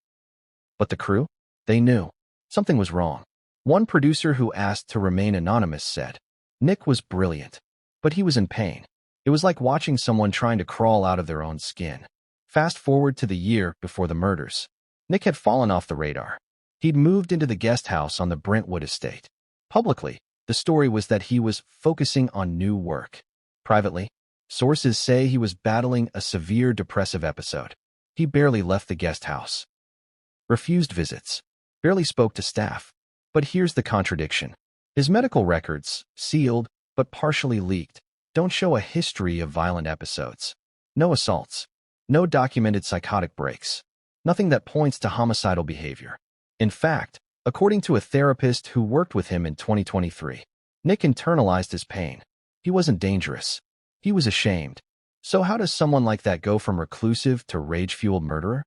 But the crew? They knew. Something was wrong. One producer who asked to remain anonymous said, Nick was brilliant, but he was in pain. It was like watching someone trying to crawl out of their own skin. Fast forward to the year before the murders. Nick had fallen off the radar. He'd moved into the guest house on the Brentwood estate. Publicly, The story was that he was focusing on new work. Privately, sources say he was battling a severe depressive episode. He barely left the guest house, refused visits, barely spoke to staff. But here's the contradiction. His medical records, sealed but partially leaked, don't show a history of violent episodes. No assaults, no documented psychotic breaks, nothing that points to homicidal behavior. In fact, according to a therapist who worked with him in 2023, Nick internalized his pain. He wasn't dangerous. He was ashamed. So how does someone like that go from reclusive to rage-fueled murderer?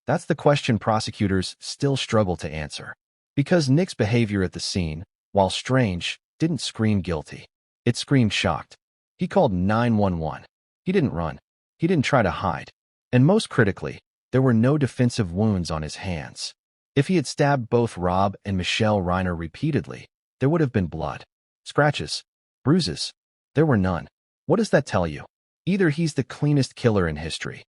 That's the question prosecutors still struggle to answer. Because Nick's behavior at the scene, while strange, didn't scream guilty. It screamed shocked. He called 911. He didn't run. He didn't try to hide. And most critically, there were no defensive wounds on his hands. If he had stabbed both Rob and Michelle Reiner repeatedly, there would have been blood, scratches, bruises. There were none. What does that tell you? Either he's the cleanest killer in history,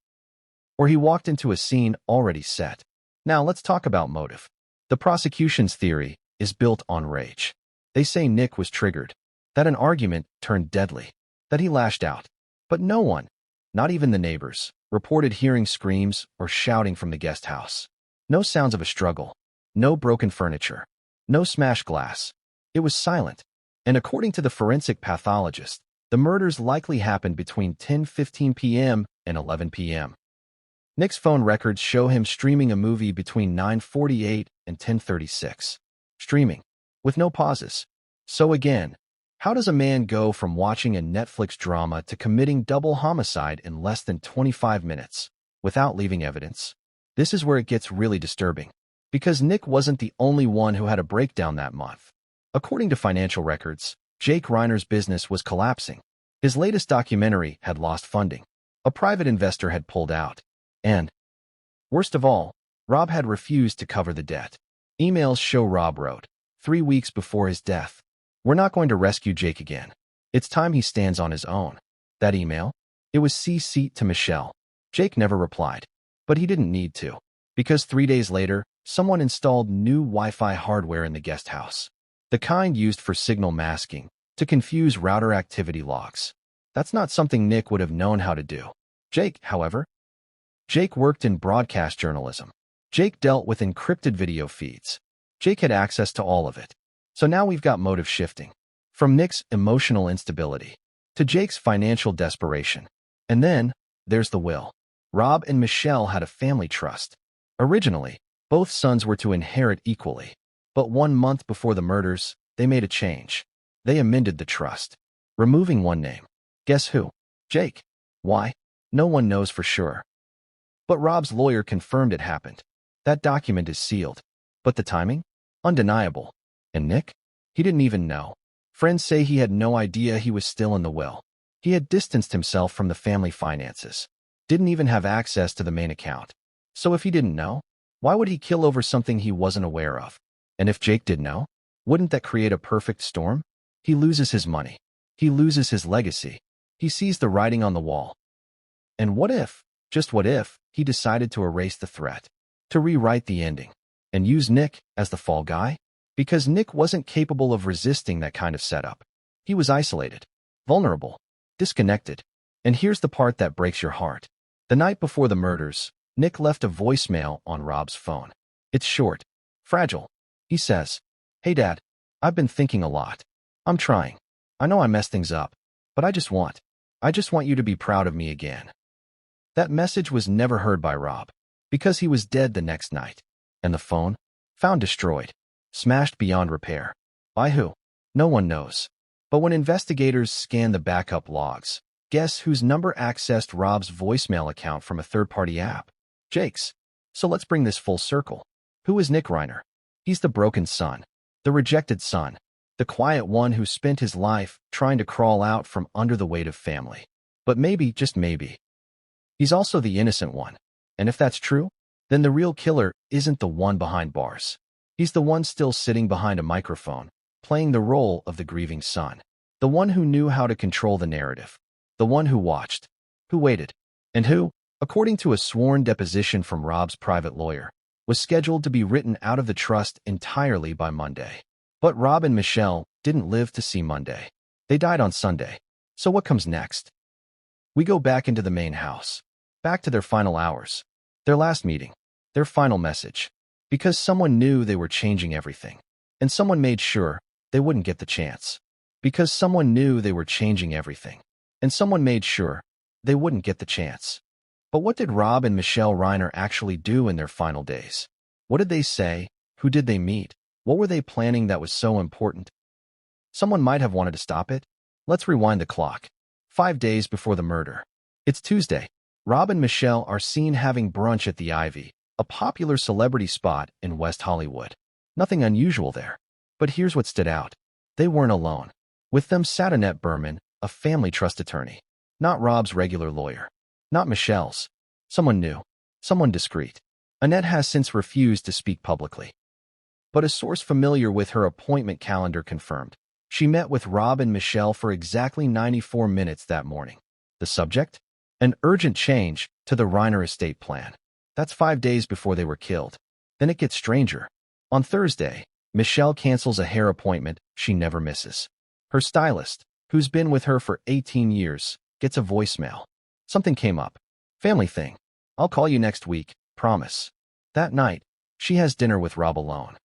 or he walked into a scene already set. Now let's talk about motive. The prosecution's theory is built on rage. They say Nick was triggered, that an argument turned deadly, that he lashed out. But no one, not even the neighbors, reported hearing screams or shouting from the guest house. No sounds of a struggle, no broken furniture, no smashed glass. It was silent. And according to the forensic pathologist, the murders likely happened between 10:15 p.m. and 11 p.m. Nick's phone records show him streaming a movie between 9:48 and 10:36. Streaming, with no pauses. So again, how does a man go from watching a Netflix drama to committing double homicide in less than 25 minutes, without leaving evidence? This is where it gets really disturbing. Because Nick wasn't the only one who had a breakdown that month. According to financial records, Jake Reiner's business was collapsing. His latest documentary had lost funding. A private investor had pulled out. And, worst of all, Rob had refused to cover the debt. Emails show Rob wrote, 3 weeks before his death, "We're not going to rescue Jake again. It's time he stands on his own." That email? It was CC'd to Michelle. Jake never replied. But he didn't need to. Because 3 days later, someone installed new Wi-Fi hardware in the guest house. The kind used for signal masking, to confuse router activity logs. That's not something Nick would have known how to do. Jake, however, Jake worked in broadcast journalism. Jake dealt with encrypted video feeds. Jake had access to all of it. So now we've got motive shifting. From Nick's emotional instability to Jake's financial desperation. And then, there's the will. Rob and Michelle had a family trust. Originally, both sons were to inherit equally. But 1 month before the murders, they made a change. They amended the trust, removing one name. Guess who? Jake. Why? No one knows for sure. But Rob's lawyer confirmed it happened. That document is sealed. But the timing? Undeniable. And Nick? He didn't even know. Friends say he had no idea he was still in the will. He had distanced himself from the family finances. Didn't even have access to the main account. So if he didn't know, why would he kill over something he wasn't aware of? And if Jake did know, wouldn't that create a perfect storm? He loses his money. He loses his legacy. He sees the writing on the wall. And what if, just what if, he decided to erase the threat, to rewrite the ending, and use Nick as the fall guy? Because Nick wasn't capable of resisting that kind of setup. He was isolated, vulnerable, disconnected. And here's the part that breaks your heart. The night before the murders, Nick left a voicemail on Rob's phone. It's short, fragile. He says, "Hey Dad, I've been thinking a lot. I'm trying. I know I messed things up, but I just want you to be proud of me again." That message was never heard by Rob, because he was dead the next night. And the phone? Found destroyed. Smashed beyond repair. By who? No one knows. But when investigators scanned the backup logs, guess whose number accessed Rob's voicemail account from a third-party app? Jake's. So let's bring this full circle. Who is Nick Reiner? He's the broken son, the rejected son, the quiet one who spent his life trying to crawl out from under the weight of family. But maybe, just maybe, he's also the innocent one. And if that's true, then the real killer isn't the one behind bars. He's the one still sitting behind a microphone, playing the role of the grieving son. The one who knew how to control the narrative. The one who watched, who waited, and who, according to a sworn deposition from Rob's private lawyer, was scheduled to be written out of the trust entirely by Monday. But Rob and Michelle didn't live to see Monday. They died on Sunday. So what comes next? We go back into the main house. Back to their final hours. Their last meeting. Their final message. Because someone knew they were changing everything. And someone made sure they wouldn't get the chance. Because someone knew they were changing everything. And someone made sure they wouldn't get the chance. But what did Rob and Michelle Reiner actually do in their final days? What did they say? Who did they meet? What were they planning that was so important? Someone might have wanted to stop it. Let's rewind the clock. 5 days before the murder. It's Tuesday. Rob and Michelle are seen having brunch at the Ivy, a popular celebrity spot in West Hollywood. Nothing unusual there. But here's what stood out. They weren't alone. With them sat Annette Berman, a family trust attorney. Not Rob's regular lawyer. Not Michelle's. Someone new. Someone discreet. Annette has since refused to speak publicly. But a source familiar with her appointment calendar confirmed. She met with Rob and Michelle for exactly 94 minutes that morning. The subject? An urgent change to the Reiner estate plan. That's 5 days before they were killed. Then it gets stranger. On Thursday, Michelle cancels a hair appointment she never misses. Her stylist, who's been with her for 18 years, gets a voicemail. Something came up. Family thing. I'll call you next week, promise. That night, she has dinner with Rob alone.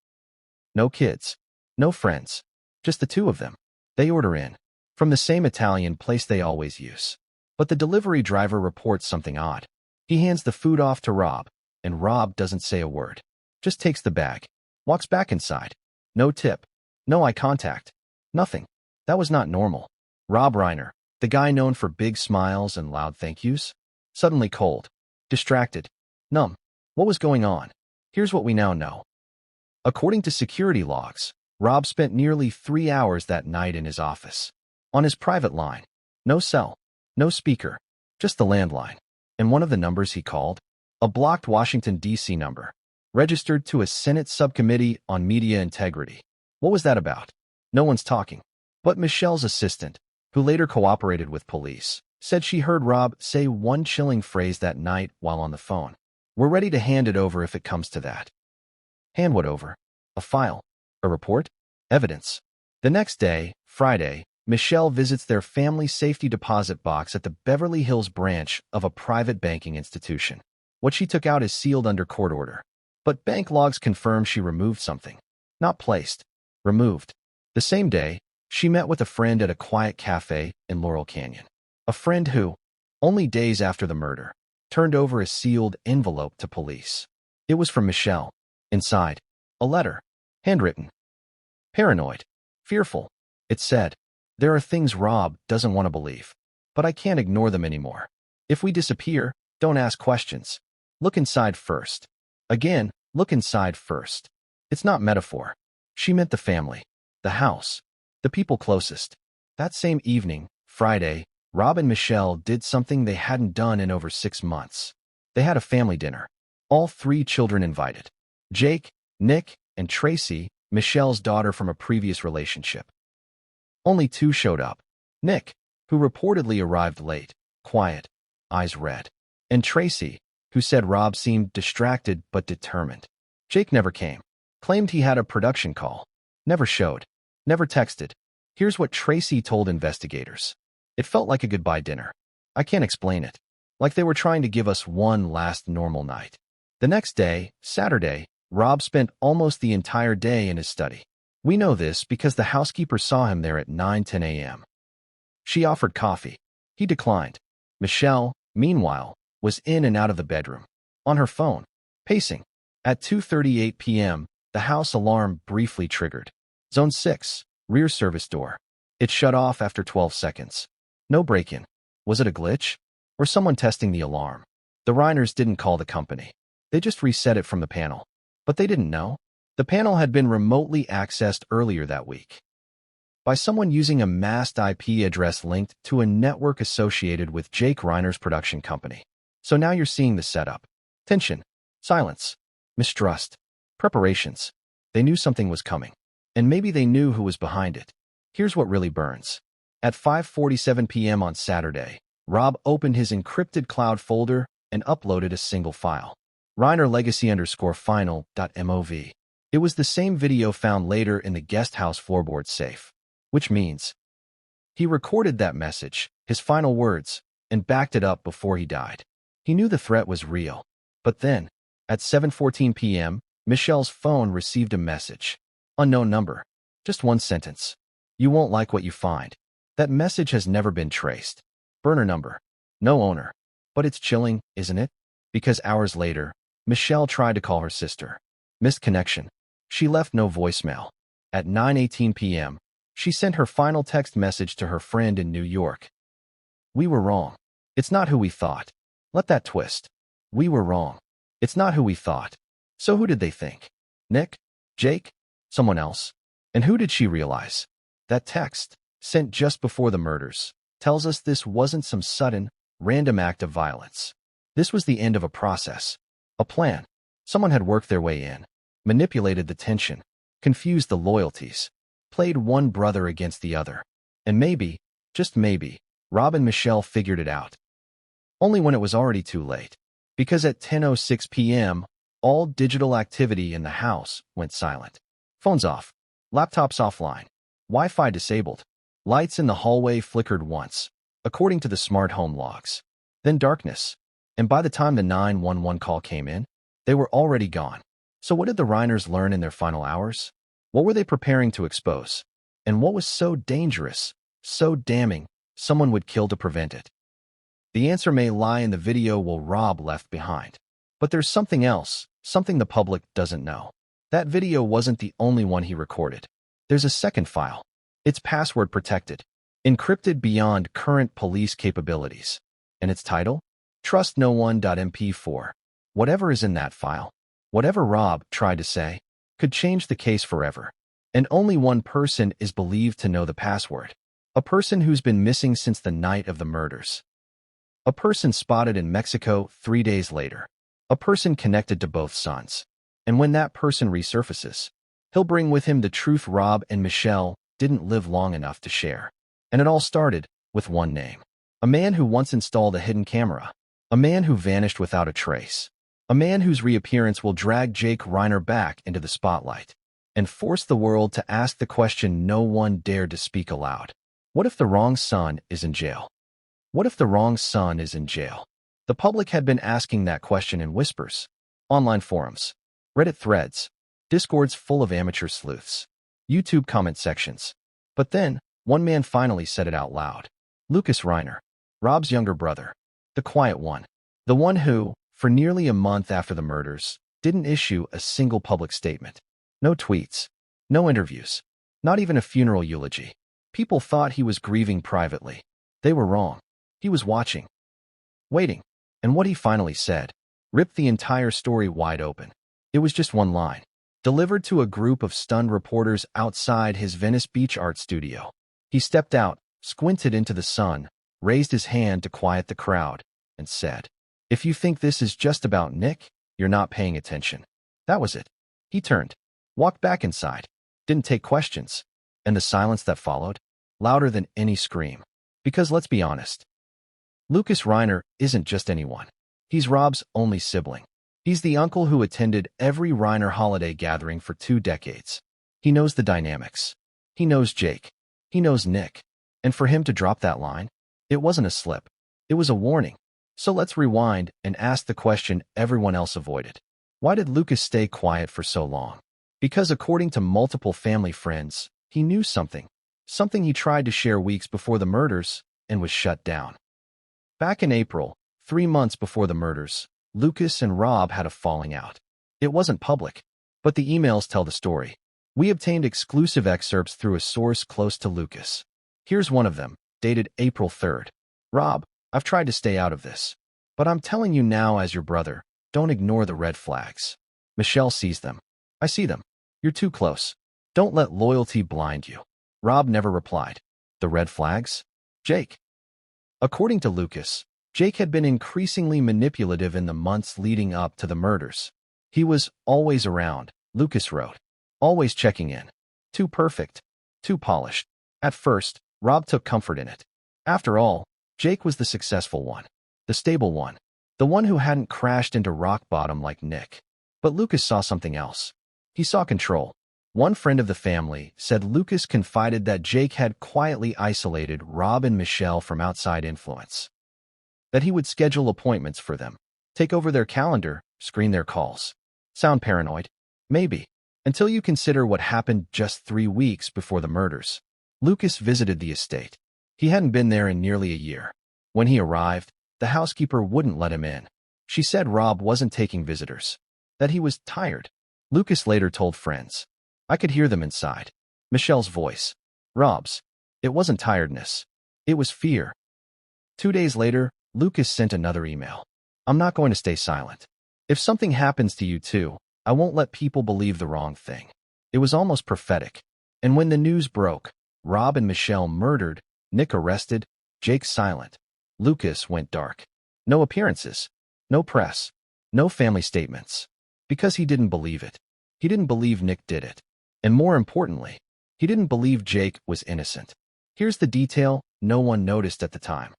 No kids. No friends. Just the two of them. They order in. From the same Italian place they always use. But the delivery driver reports something odd. He hands the food off to Rob, and Rob doesn't say a word. Just takes the bag. Walks back inside. No tip. No eye contact. Nothing. That was not normal. Rob Reiner, the guy known for big smiles and loud thank yous, suddenly cold. Distracted. Numb. What was going on? Here's what we now know. According to security logs, Rob spent nearly 3 hours that night in his office. On his private line. No cell. No speaker. Just the landline. And one of the numbers he called? A blocked Washington, D.C. number. Registered to a Senate subcommittee on media integrity. What was that about? No one's talking. But Michelle's assistant, who later cooperated with police, said she heard Rob say one chilling phrase that night while on the phone. We're ready to hand it over if it comes to that. Hand what over? A file? A report? Evidence. The next day, Friday, Michelle visits their family safety deposit box at the Beverly Hills branch of a private banking institution. What she took out is sealed under court order. But bank logs confirm she removed something. Not placed. Removed. The same day, she met with a friend at a quiet cafe in Laurel Canyon. A friend who, only days after the murder, turned over a sealed envelope to police. It was from Michelle. Inside, a letter. Handwritten. Paranoid. Fearful. It said, there are things Rob doesn't want to believe, but I can't ignore them anymore. If we disappear, don't ask questions. Look inside first. Again, look inside first. It's not metaphor. She meant the family, the house, the people closest. That same evening, Friday, Rob and Michelle did something they hadn't done in over 6 months. They had a family dinner. All 3 children invited. Jake, Nick, and Tracy, Michelle's daughter from a previous relationship. Only 2 showed up. Nick, who reportedly arrived late, quiet, eyes red. And Tracy, who said Rob seemed distracted but determined. Jake never came. Claimed he had a production call. Never showed. Never texted. Here's what Tracy told investigators. It felt like a goodbye dinner. I can't explain it. Like they were trying to give us one last normal night. The next day, Saturday, Rob spent almost the entire day in his study. We know this because the housekeeper saw him there at 9:10 a.m. She offered coffee. He declined. Michelle, meanwhile, was in and out of the bedroom. On her phone. Pacing. At 2:38 p.m., the house alarm briefly triggered. Zone 6, rear service door. It shut off after 12 seconds. No break-in. Was it a glitch? Or someone testing the alarm? The Reiners didn't call the company. They just reset it from the panel. But they didn't know. The panel had been remotely accessed earlier that week by someone using a masked IP address linked to a network associated with Jake Reiner's production company. So now you're seeing the setup. Tension. Silence. Mistrust. Preparations. They knew something was coming. And maybe they knew who was behind it. Here's what really burns. At 5:47 p.m. on Saturday, Rob opened his encrypted cloud folder and uploaded a single file. Reiner Legacy _final.mov. It was the same video found later in the guest house floorboard safe, which means he recorded that message, his final words, and backed it up before he died. He knew the threat was real. But then, at 7:14 p.m., Michelle's phone received a message. Unknown number. Just one sentence. You won't like what you find. That message has never been traced. Burner number. No owner. But it's chilling, isn't it? Because hours later, Michelle tried to call her sister. Missed connection. She left no voicemail. At 9:18 p.m., she sent her final text message to her friend in New York. We were wrong. It's not who we thought. Let that twist. We were wrong. It's not who we thought. So who did they think? Nick? Jake? Someone else? And who did she realize? That text, sent just before the murders, tells us this wasn't some sudden, random act of violence. This was the end of a process. A plan. Someone had worked their way in, manipulated the tension, confused the loyalties, played one brother against the other. And maybe, just maybe, Rob and Michelle figured it out. Only when it was already too late. Because at 10:06 p.m., all digital activity in the house went silent. Phones off. Laptops offline. Wi-Fi disabled. Lights in the hallway flickered once, according to the smart home logs. Then darkness. And by the time the 911 call came in, they were already gone. So what did the Reiners learn in their final hours? What were they preparing to expose? And what was so dangerous, so damning, someone would kill to prevent it? The answer may lie in the video Rob left behind. But there's something else, something the public doesn't know. That video wasn't the only one he recorded. There's a second file. It's password protected, encrypted beyond current police capabilities. And its title? TrustNoOne.mp4. Whatever is in that file, whatever Rob tried to say, could change the case forever. And only one person is believed to know the password. A person who's been missing since the night of the murders. A person spotted in Mexico 3 days later. A person connected to both sons. And when that person resurfaces, he'll bring with him the truth Rob and Michelle didn't live long enough to share. And it all started with one name. A man who once installed a hidden camera. A man who vanished without a trace. A man whose reappearance will drag Jake Reiner back into the spotlight and force the world to ask the question no one dared to speak aloud. What if the wrong son is in jail? What if the wrong son is in jail? The public had been asking that question in whispers. Online forums, Reddit threads, Discords full of amateur sleuths, YouTube comment sections. But then, one man finally said it out loud. Lucas Reiner, Rob's younger brother. The quiet one. The one who, for nearly a month after the murders, didn't issue a single public statement. No tweets. No interviews. Not even a funeral eulogy. People thought he was grieving privately. They were wrong. He was watching. Waiting. And what he finally said ripped the entire story wide open. It was just one line, delivered to a group of stunned reporters outside his Venice Beach art studio. He stepped out, squinted into the sun, raised his hand to quiet the crowd, and said, "If you think this is just about Nick, you're not paying attention." That was it. He turned, walked back inside, didn't take questions, and the silence that followed, louder than any scream. Because let's be honest, Lucas Reiner isn't just anyone. He's Rob's only sibling. He's the uncle who attended every Reiner holiday gathering for 2 decades. He knows the dynamics. He knows Jake. He knows Nick. And for him to drop that line, it wasn't a slip. It was a warning. So let's rewind and ask the question everyone else avoided. Why did Lucas stay quiet for so long? Because according to multiple family friends, he knew something. Something he tried to share weeks before the murders and was shut down. Back in April, 3 months before the murders, Lucas and Rob had a falling out. It wasn't public, but the emails tell the story. We obtained exclusive excerpts through a source close to Lucas. Here's one of them, dated April 3rd. Rob, I've tried to stay out of this, but I'm telling you now as your brother, don't ignore the red flags. Michelle sees them. I see them. You're too close. Don't let loyalty blind you. Rob never replied. The red flags? Jake. According to Lucas, Jake had been increasingly manipulative in the months leading up to the murders. He was always around, Lucas wrote. Always checking in. Too perfect. Too polished. At first, Rob took comfort in it. After all, Jake was the successful one. The stable one. The one who hadn't crashed into rock bottom like Nick. But Lucas saw something else. He saw control. One friend of the family said Lucas confided that Jake had quietly isolated Rob and Michelle from outside influence, that he would schedule appointments for them, take over their calendar, screen their calls. Sound paranoid? Maybe. Until you consider what happened just 3 weeks before the murders. Lucas visited the estate. He hadn't been there in nearly a year. When he arrived, the housekeeper wouldn't let him in. She said Rob wasn't taking visitors, that he was tired. Lucas later told friends, "I could hear them inside." Michelle's voice. Rob's. It wasn't tiredness. It was fear. 2 days later, Lucas sent another email. "I'm not going to stay silent. If something happens to you too, I won't let people believe the wrong thing." It was almost prophetic. And when the news broke, Rob and Michelle murdered, Nick arrested, Jake silent, Lucas went dark. No appearances. No press. No family statements. Because he didn't believe it. He didn't believe Nick did it. And more importantly, he didn't believe Jake was innocent. Here's the detail no one noticed at the time.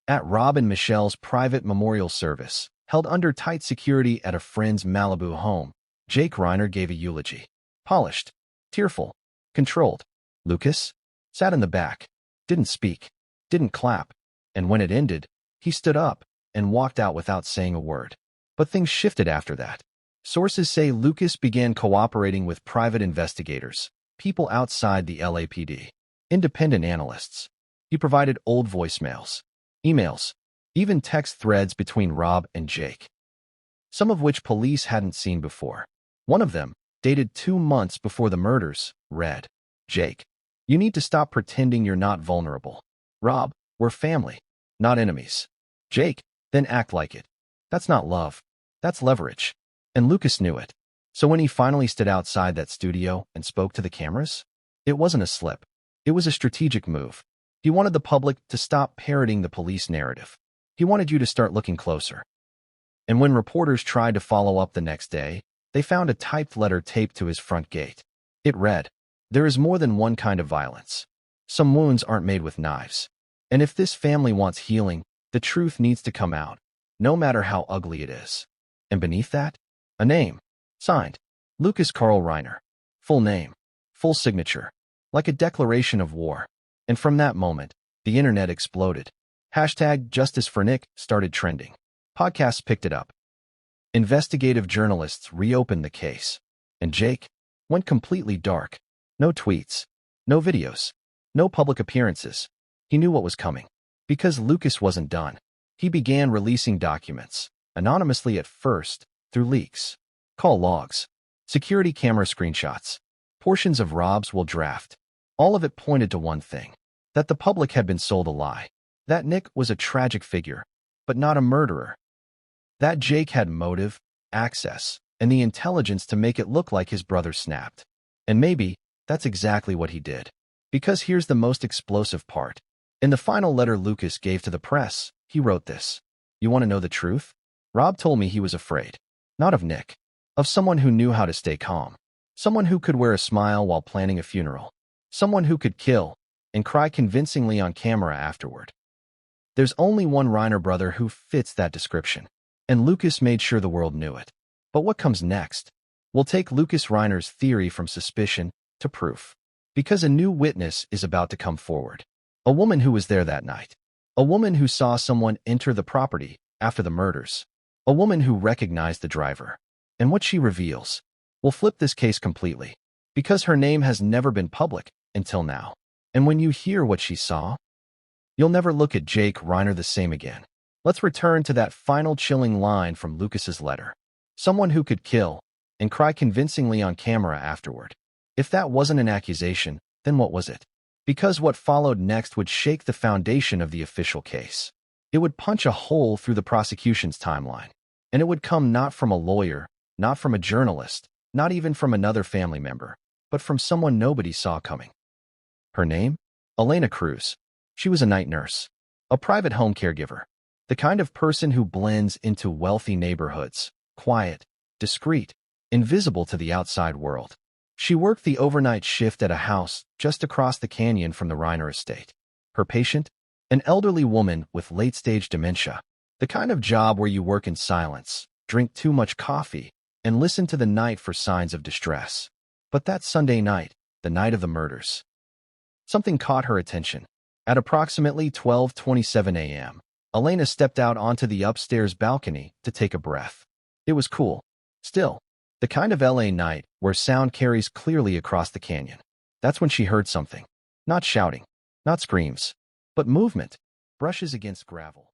At Rob and Michelle's private memorial service, held under tight security at a friend's Malibu home, Jake Reiner gave a eulogy. Polished, tearful, controlled. Lucas sat in the back, didn't speak, didn't clap, and when it ended, he stood up and walked out without saying a word. But things shifted after that. Sources say Lucas began cooperating with private investigators, people outside the LAPD, independent analysts. He provided old voicemails, emails, even text threads between Rob and Jake, some of which police hadn't seen before. One of them, dated 2 months before the murders, read, "Jake, you need to stop pretending you're not vulnerable. Rob, we're family, not enemies. Jake, then act like it. That's not love. That's leverage." And Lucas knew it. So when he finally stood outside that studio and spoke to the cameras, it wasn't a slip. It was a strategic move. He wanted the public to stop parroting the police narrative. He wanted you to start looking closer. And when reporters tried to follow up the next day, they found a typed letter taped to his front gate. It read, "There is more than one kind of violence. Some wounds aren't made with knives. And if this family wants healing, the truth needs to come out, no matter how ugly it is." And beneath that, a name. Signed, Lucas Carl Reiner. Full name. Full signature. Like a declaration of war. And from that moment, the internet exploded. Hashtag Justice for Nick started trending. Podcasts picked it up. Investigative journalists reopened the case. And Jake went completely dark. No tweets. No videos. No public appearances. He knew what was coming. Because Lucas wasn't done. He began releasing documents, anonymously at first, through leaks, call logs, security camera screenshots, portions of Rob's will draft. All of it pointed to one thing, that the public had been sold a lie, that Nick was a tragic figure, but not a murderer, that Jake had motive, access, and the intelligence to make it look like his brother snapped. And maybe that's exactly what he did. Because here's the most explosive part. In the final letter Lucas gave to the press, he wrote this. "You want to know the truth? Rob told me he was afraid. Not of Nick. Of someone who knew how to stay calm. Someone who could wear a smile while planning a funeral. Someone who could kill and cry convincingly on camera afterward." There's only one Reiner brother who fits that description. And Lucas made sure the world knew it. But what comes next? We'll take Lucas Reiner's theory from suspicion to proof. Because a new witness is about to come forward. A woman who was there that night. A woman who saw someone enter the property after the murders. A woman who recognized the driver. And what she reveals will flip this case completely. Because her name has never been public until now. And when you hear what she saw, you'll never look at Jake Reiner the same again. Let's return to that final chilling line from Lucas's letter. Someone who could kill and cry convincingly on camera afterward. If that wasn't an accusation, then what was it? Because what followed next would shake the foundation of the official case. It would punch a hole through the prosecution's timeline. And it would come not from a lawyer, not from a journalist, not even from another family member, but from someone nobody saw coming. Her name? Elena Cruz. She was a night nurse, a private home caregiver, the kind of person who blends into wealthy neighborhoods, quiet, discreet, invisible to the outside world. She worked the overnight shift at a house just across the canyon from the Reiner estate. Her patient? An elderly woman with late-stage dementia. The kind of job where you work in silence, drink too much coffee, and listened to the night for signs of distress. But that Sunday night, the night of the murders, something caught her attention. At approximately 12:27 a.m., Elena stepped out onto the upstairs balcony to take a breath. It was cool. Still, the kind of LA night where sound carries clearly across the canyon. That's when she heard something. Not shouting, not screams, but movement. Brushes against gravel.